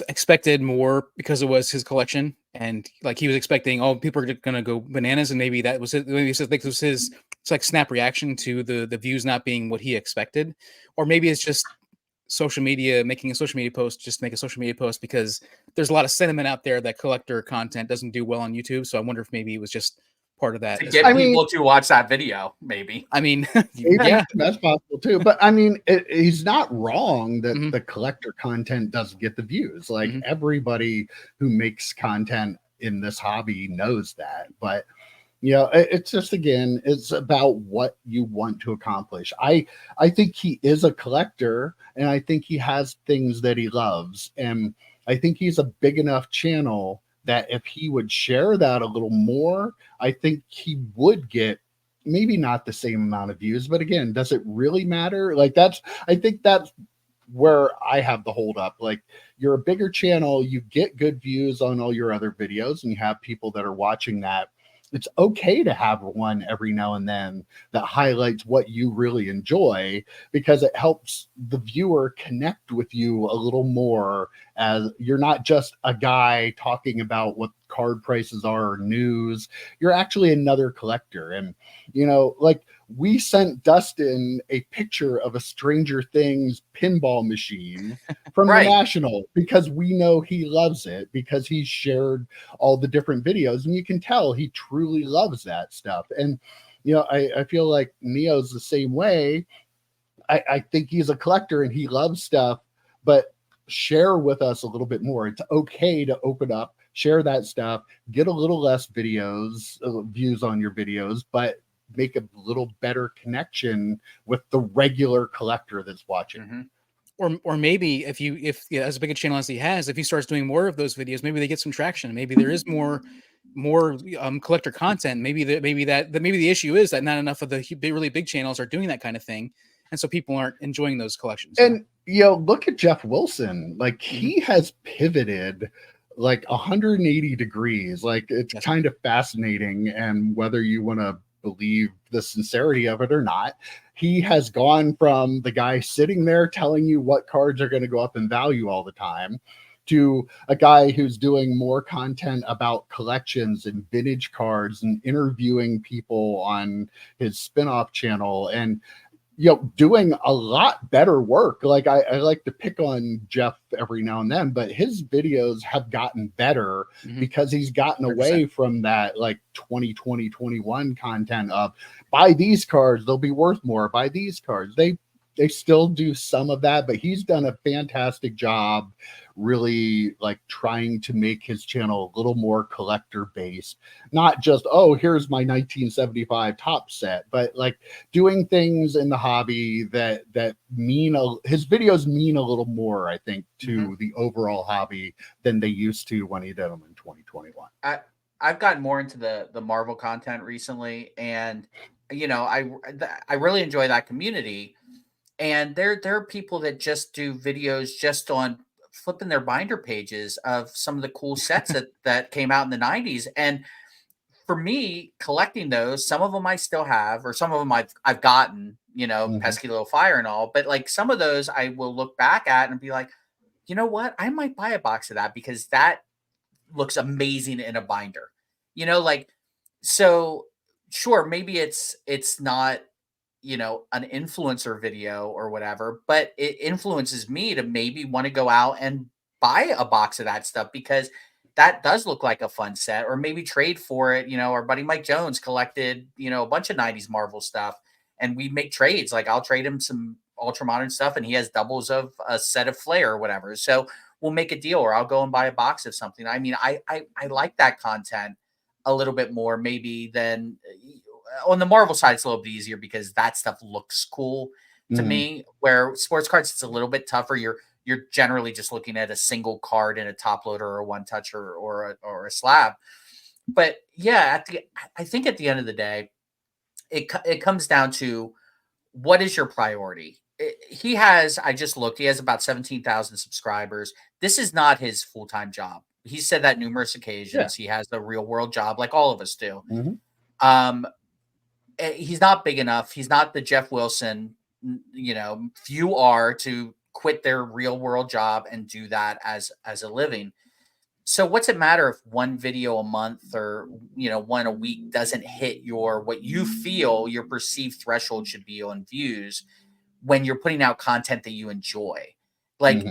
expected more because it was his collection, and like he was expecting, people are going to go bananas, and maybe that was it. Maybe it was his like snap reaction to the views not being what he expected, or maybe it's just social media, making a social media post just to make a social media post because there's a lot of sentiment out there that collector content doesn't do well on YouTube. So I wonder if maybe it was just part of that to get people to watch that video. Maybe yeah, that's possible too. But I mean, he's not wrong that the collector content doesn't get the views. Like everybody who makes content in this hobby knows that. But it's just, again, it's about what you want to accomplish. I think he is a collector, and I think he has things that he loves, and I think he's a big enough channel that if he would share that a little more, I think he would get maybe not the same amount of views. But again, does it really matter? Like I think that's where I have the hold up. Like, you're a bigger channel, you get good views on all your other videos, and you have people that are watching that. It's okay to have one every now and then that highlights what you really enjoy, because it helps the viewer connect with you a little more, as you're not just a guy talking about what card prices are or news. You're actually another collector. And, like, we sent Dustin a picture of a Stranger Things pinball machine from the National because we know he loves it, because he shared all the different videos, and you can tell he truly loves that stuff. And, I feel like Neo's the same way. I think he's a collector and he loves stuff, but share with us a little bit more. It's okay to open up, share that stuff, get a little less views on your videos, but make a little better connection with the regular collector that's watching. Or maybe if as big a channel as he has, if he starts doing more of those videos, maybe they get some traction. Maybe there is more collector content. Maybe the issue is that not enough of the really big channels are doing that kind of thing, and so people aren't enjoying those collections. And look at Jeff Wilson. Like, he has pivoted like 180 degrees. Like, it's kind of fascinating, and whether you want to believe the sincerity of it or not, he has gone from the guy sitting there telling you what cards are going to go up in value all the time to a guy who's doing more content about collections and vintage cards and interviewing people on his spin-off channel. And doing a lot better work. Like I like to pick on Jeff every now and then, but his videos have gotten better because he's gotten 100%. Away from that like 2020, 21 content of buy these cards, they'll be worth more. Buy these cards. They still do some of that, but he's done a fantastic job really like trying to make his channel a little more collector based, not just, oh, here's my 1975 top set, but like doing things in the hobby that mean his videos mean a little more, I think, to the overall hobby than they used to when he did them in 2021. I've gotten more into the Marvel content recently, and I really enjoy that community. And there are people that just do videos just on flipping their binder pages of some of the cool sets that came out in the 90s. And for me, collecting those, some of them I still have, or some of them I've gotten, pesky little fire and all. But like some of those I will look back at and be like, you know what? I might buy a box of that because that looks amazing in a binder. So sure, maybe it's not an influencer video or whatever, but it influences me to maybe want to go out and buy a box of that stuff because that does look like a fun set, or maybe trade for it. Our buddy Mike Jones collected, a bunch of 90s Marvel stuff, and we make trades. Like I'll trade him some ultra modern stuff and he has doubles of a set of Flair or whatever. So we'll make a deal, or I'll go and buy a box of something. I mean, I like that content a little bit more maybe than on the Marvel side. It's a little bit easier because that stuff looks cool to me, where sports cards, it's a little bit tougher. You're generally just looking at a single card in a top loader or a one touch or a slab. But yeah, I think at the end of the day, it comes down to what is your priority. He has about 17,000 subscribers. This is not his full-time job. He said that numerous occasions. Yeah. He has the real world job like all of us do. He's not big enough. He's not the Jeff Wilson, few are to quit their real world job and do that as a living. So what's it matter if one video a month or, one a week doesn't hit what you feel your perceived threshold should be on views when you're putting out content that you enjoy? Like,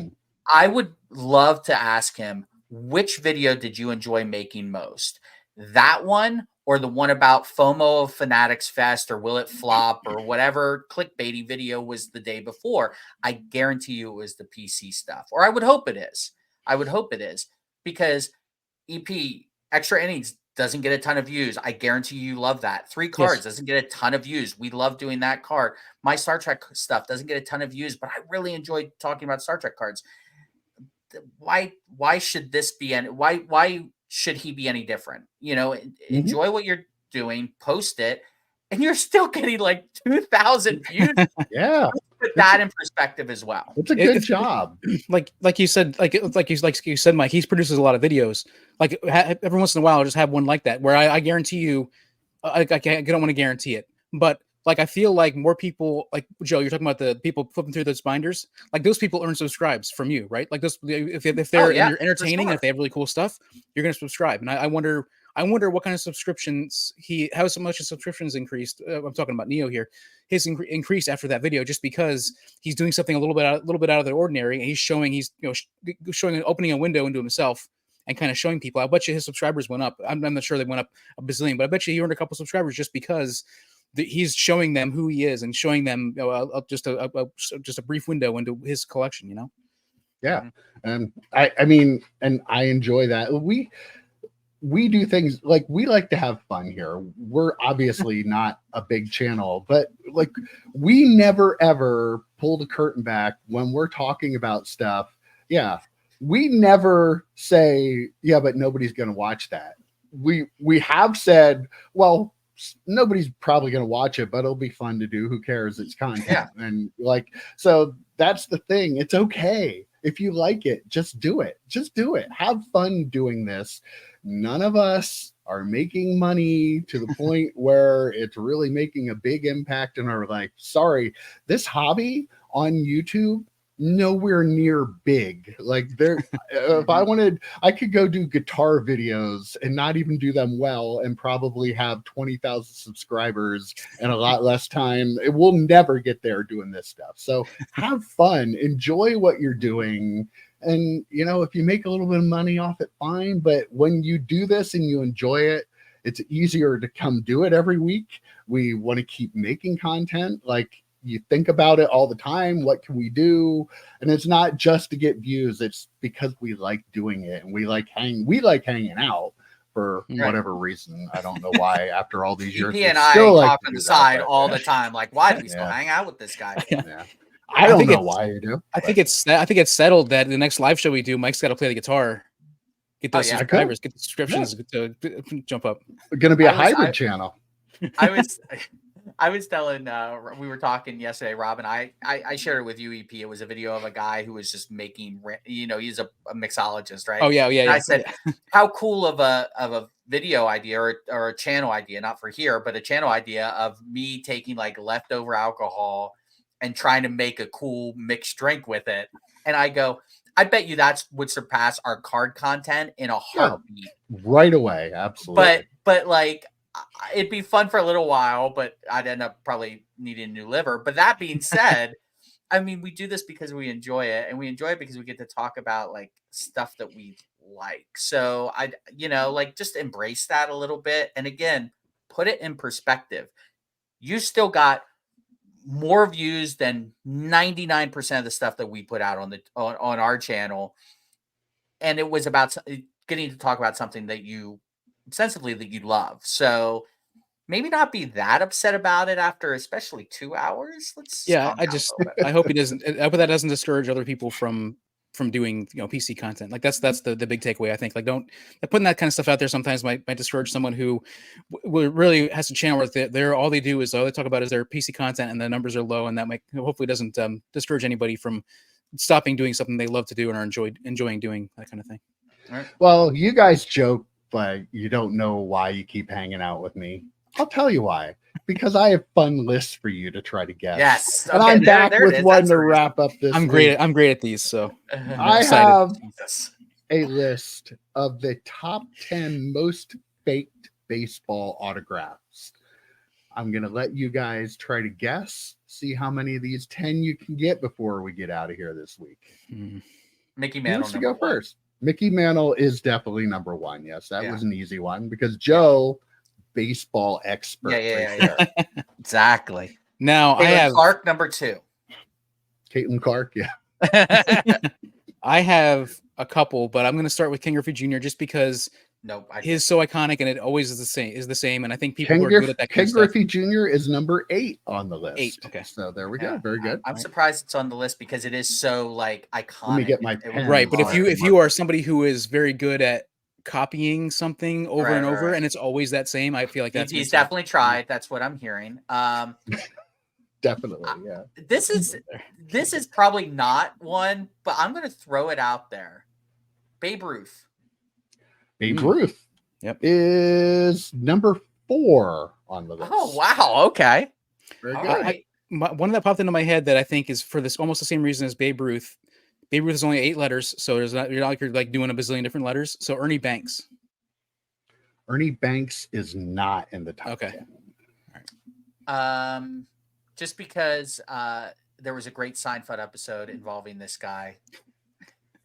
I would love to ask him, which video did you enjoy making most? That one, or the one about FOMO of Fanatics Fest, or will it flop, or whatever clickbaity video was the day before? I guarantee you it was the PC stuff, or I would hope it is. Because EP Extra Innings doesn't get a ton of views. I guarantee you love that. 3 cards doesn't get a ton of views. We love doing that card. My Star Trek stuff doesn't get a ton of views, but I really enjoy talking about Star Trek cards. Why should this be why should he be any different? Enjoy what you're doing, post it, and you're still getting like 2,000 views. Yeah. Put that in perspective as well. It's a good job. Like you said, like you said, Mike, he produces a lot of videos. Like every once in a while, I'll just have one like that where I guarantee you, I don't want to guarantee it, but like I feel like more people, like Joe, you're talking about the people flipping through those binders. Like those people earn subscribes from you, right? Like those, if they're you're entertaining, and if they have really cool stuff, you're going to subscribe. And I wonder what kind of subscriptions how so much his subscriptions increased. I'm talking about Neo here. His increase after that video, just because he's doing something a little bit out of the ordinary, and he's showing opening a window into himself and kind of showing people. I bet you his subscribers went up. I'm not sure they went up a bazillion, but I bet you he earned a couple subscribers just because he's showing them who he is and showing them just a brief window into his collection. Yeah, and I mean, and I enjoy that. We do things like we like to have fun here. We're obviously not a big channel, but like we never ever pull the curtain back when we're talking about stuff. Yeah. We never say, yeah, but nobody's going to watch that. We have said, well, nobody's probably going to watch it, but it'll be fun to do. Who cares? It's content. Yeah. And like, so that's the thing. It's okay. If you like it, just do it. Just do it. Have fun doing this. None of us are making money to the point where it's really making a big impact in our life. Sorry, this hobby on YouTube, nowhere near big. Like there, if I wanted, I could go do guitar videos and not even do them well and probably have 20,000 subscribers and a lot less time. It will never get there doing this stuff. So have fun, enjoy what you're doing. And, you know, if you make a little bit of money off it, fine. But when you do this and you enjoy it, it's easier to come do it every week. We want to keep making content. Like, you think about it all the time. What can we do? And it's not just to get views. It's because we like doing it and we like hanging out for whatever reason. I don't know why after all these years. He and I talk on the side all the time. Like, why do we still hang out with this guy? Yeah. I don't know why you do. I think it's settled that the next live show we do, Mike's got to play the guitar. Get those subscribers, get the subscriptions to jump up. It's going to be a hybrid channel. I was telling, we were talking yesterday, Rob, and I shared it with you, EP. It was a video of a guy who was just making, you know, he's a mixologist, right? Oh, yeah. And I said, how cool of a video idea or a channel idea, not for here, but a channel idea of me taking like leftover alcohol and trying to make a cool mixed drink with it. And I go, I bet you would surpass our card content in a heartbeat. Right away. Absolutely. But like, it'd be fun for a little while, but I'd end up probably needing a new liver. But that being said, I mean, we do this because we enjoy it, and we enjoy it because we get to talk about like stuff that we like. So like just embrace that a little bit. And again, put it in perspective. You still got more views than 99% of the stuff that we put out on our channel. And it was about getting to talk about something that you sensibly that you love. So maybe not be that upset about it after especially 2 hours. I hope that doesn't discourage other people from doing, you know, PC content. Like that's the big takeaway. I think like putting that kind of stuff out there sometimes might discourage someone who really has a channel where they're all they talk about is their PC content and the numbers are low, and that hopefully doesn't discourage anybody from stopping doing something they love to do and are enjoying doing, that kind of thing. All right. Well, you guys joke, but you don't know why you keep hanging out with me. I'll tell you why. Because I have fun lists for you to try to guess. Yes. Okay, and I'm back with one to wrap up this. I'm great at these, so I have a list of the top 10 most faked baseball autographs. I'm gonna let you guys try to guess, see how many of these 10 you can get before we get out of here this week. Mickey Mantle wants to go first. Mickey Mantle is definitely number one. Yes, that was an easy one because Joe, baseball expert. Yeah. Exactly. Now Caitlin I have Clark number 2. Caitlin Clark, yeah. I have a couple, but I'm going to start with Ken Griffey Jr. just because he's so iconic and it always is the same. And I think people are good at that. Ken Griffey Jr. is number 8 on the list. 8. Okay. So there we go. Very good. I'm surprised it's on the list because it is so like iconic. Let me get my pen. Right. But if you are somebody who is very good at copying something over and over and it's always that same, I feel like he's definitely tried. That's what I'm hearing. Definitely. Yeah. This is probably not one, but I'm going to throw it out there. Babe Ruth. Babe Ruth is number 4 on the list. Oh, wow. Okay. Very good. One that popped into my head that I think is for this almost the same reason as Babe Ruth. Babe Ruth is only 8 letters, so you're not like doing a bazillion different letters. So Ernie Banks. Ernie Banks is not in the top 10. All right. Just because there was a great Seinfeld episode involving this guy.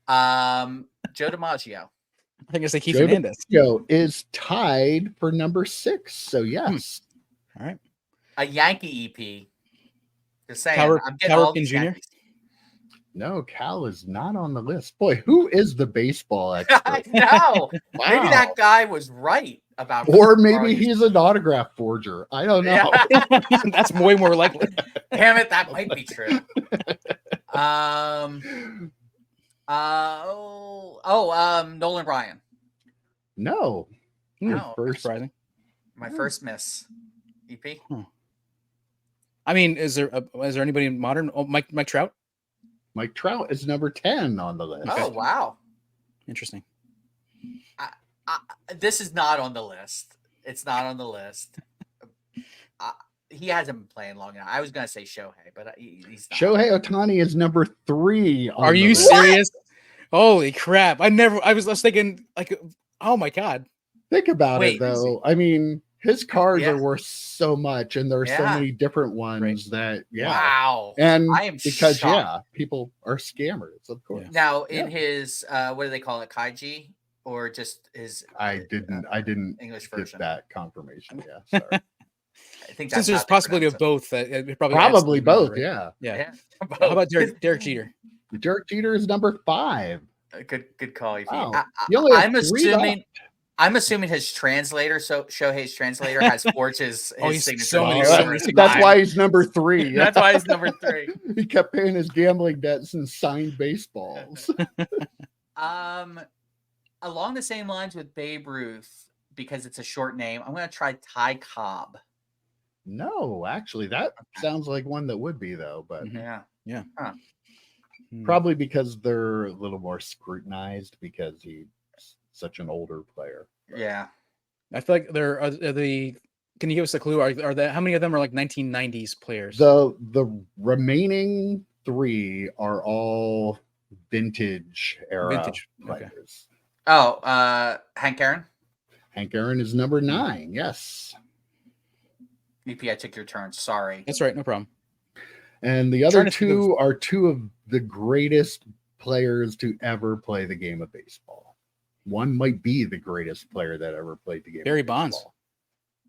Joe DiMaggio. I think it's like Keith Hernandez. Joe is tied for number 6. So yes. All right. A Yankee EP. Just saying. I'm getting Cal all these Jr. Yankees. No, Cal is not on the list. Boy, who is the baseball expert? I know. Wow. Maybe that guy was right about. Or maybe he's an autograph forger. I don't know. Yeah. That's way more likely. Damn it, that might be true. Nolan Ryan. No. First surprising. My first miss. EP. I mean, is there anybody in modern? Oh, Mike Trout. Mike Trout is number 10 on the list. Oh, wow. Interesting. This is not on the list. It's not on the list. he hasn't been playing long enough. I was gonna say Shohei, but he's not. Shohei Ohtani is number 3. Are you serious? Holy crap! I was thinking like, oh my god. Think about it though. I mean, his cards are worth so much, and there are so many different ones that wow. And I am because shocked. people are scammers, of course. Now in his what do they call it, Kaiji, or just his? I didn't English version. Get that confirmation. Yeah, sorry. I think since there's possibility of both. Probably both. Right? Yeah. How about Derek Jeter? Derek Jeter is number 5. Good call. Wow. I'm assuming his translator, so Shohei's translator, has forged his signature. So many that's why he's number 3. That's why he's number 3. He kept paying his gambling debts and signed baseballs. Along the same lines with Babe Ruth, because it's a short name, I'm going to try Ty Cobb. No, actually, that sounds like one that would be though, but yeah. Huh. Probably because they're a little more scrutinized because he's such an older player. Yeah, I feel like there are the. Can you give us a clue? Are how many of them are like 1990s players? The remaining 3 are all vintage era players. Okay. Oh, Hank Aaron. Hank Aaron is number 9. Yes. VP, I took your turn. Sorry. That's right. No problem. And the other 2 are 2 of the greatest players to ever play the game of baseball. One might be the greatest player that ever played the game. Barry Bonds. Oh,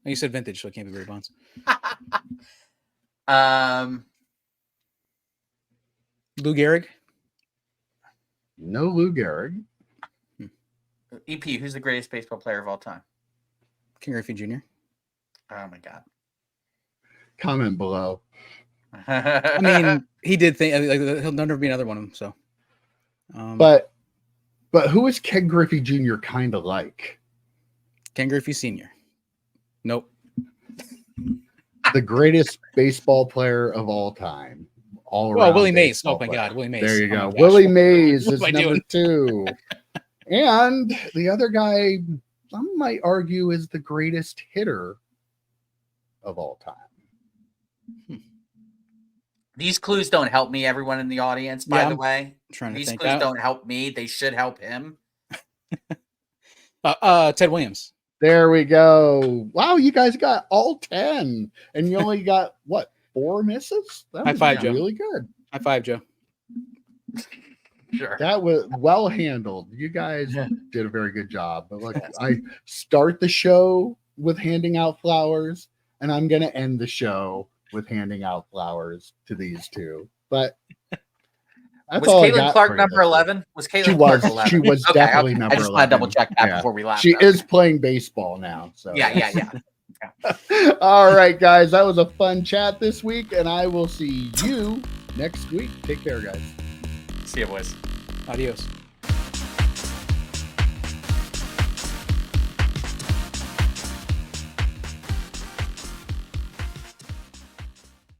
you said vintage, so it can't be Barry Bonds. Lou Gehrig? No Lou Gehrig. EP, who's the greatest baseball player of all time? Ken Griffey Jr. Oh my God. Comment below. I mean, he did think he'll never be another one of them. So, but who is Ken Griffey Jr. kind of like? Ken Griffey Sr. Nope. The greatest baseball player of all time. Willie Mays. Oh my God, Willie Mays. There you go. Willie Mays is number 2. And the other guy, some might argue, is the greatest hitter of all time. These clues don't help me, everyone in the audience, by the way. These clues don't help me. They should help him. Ted Williams. There we go. Wow, you guys got all 10. And you only got, 4 misses? That was really good. High five, Joe. Sure. That was well handled. You guys did a very good job. But look, I start the show with handing out flowers, and I'm going to end the show with handing out flowers to these 2. But was Caitlin Clark number 11? Was Caitlin Clark 11? She was definitely number 11. I just want to double check that before we laugh. She is playing baseball now. So yeah. All right, guys. That was a fun chat this week, and I will see you next week. Take care, guys. See you, boys. Adios.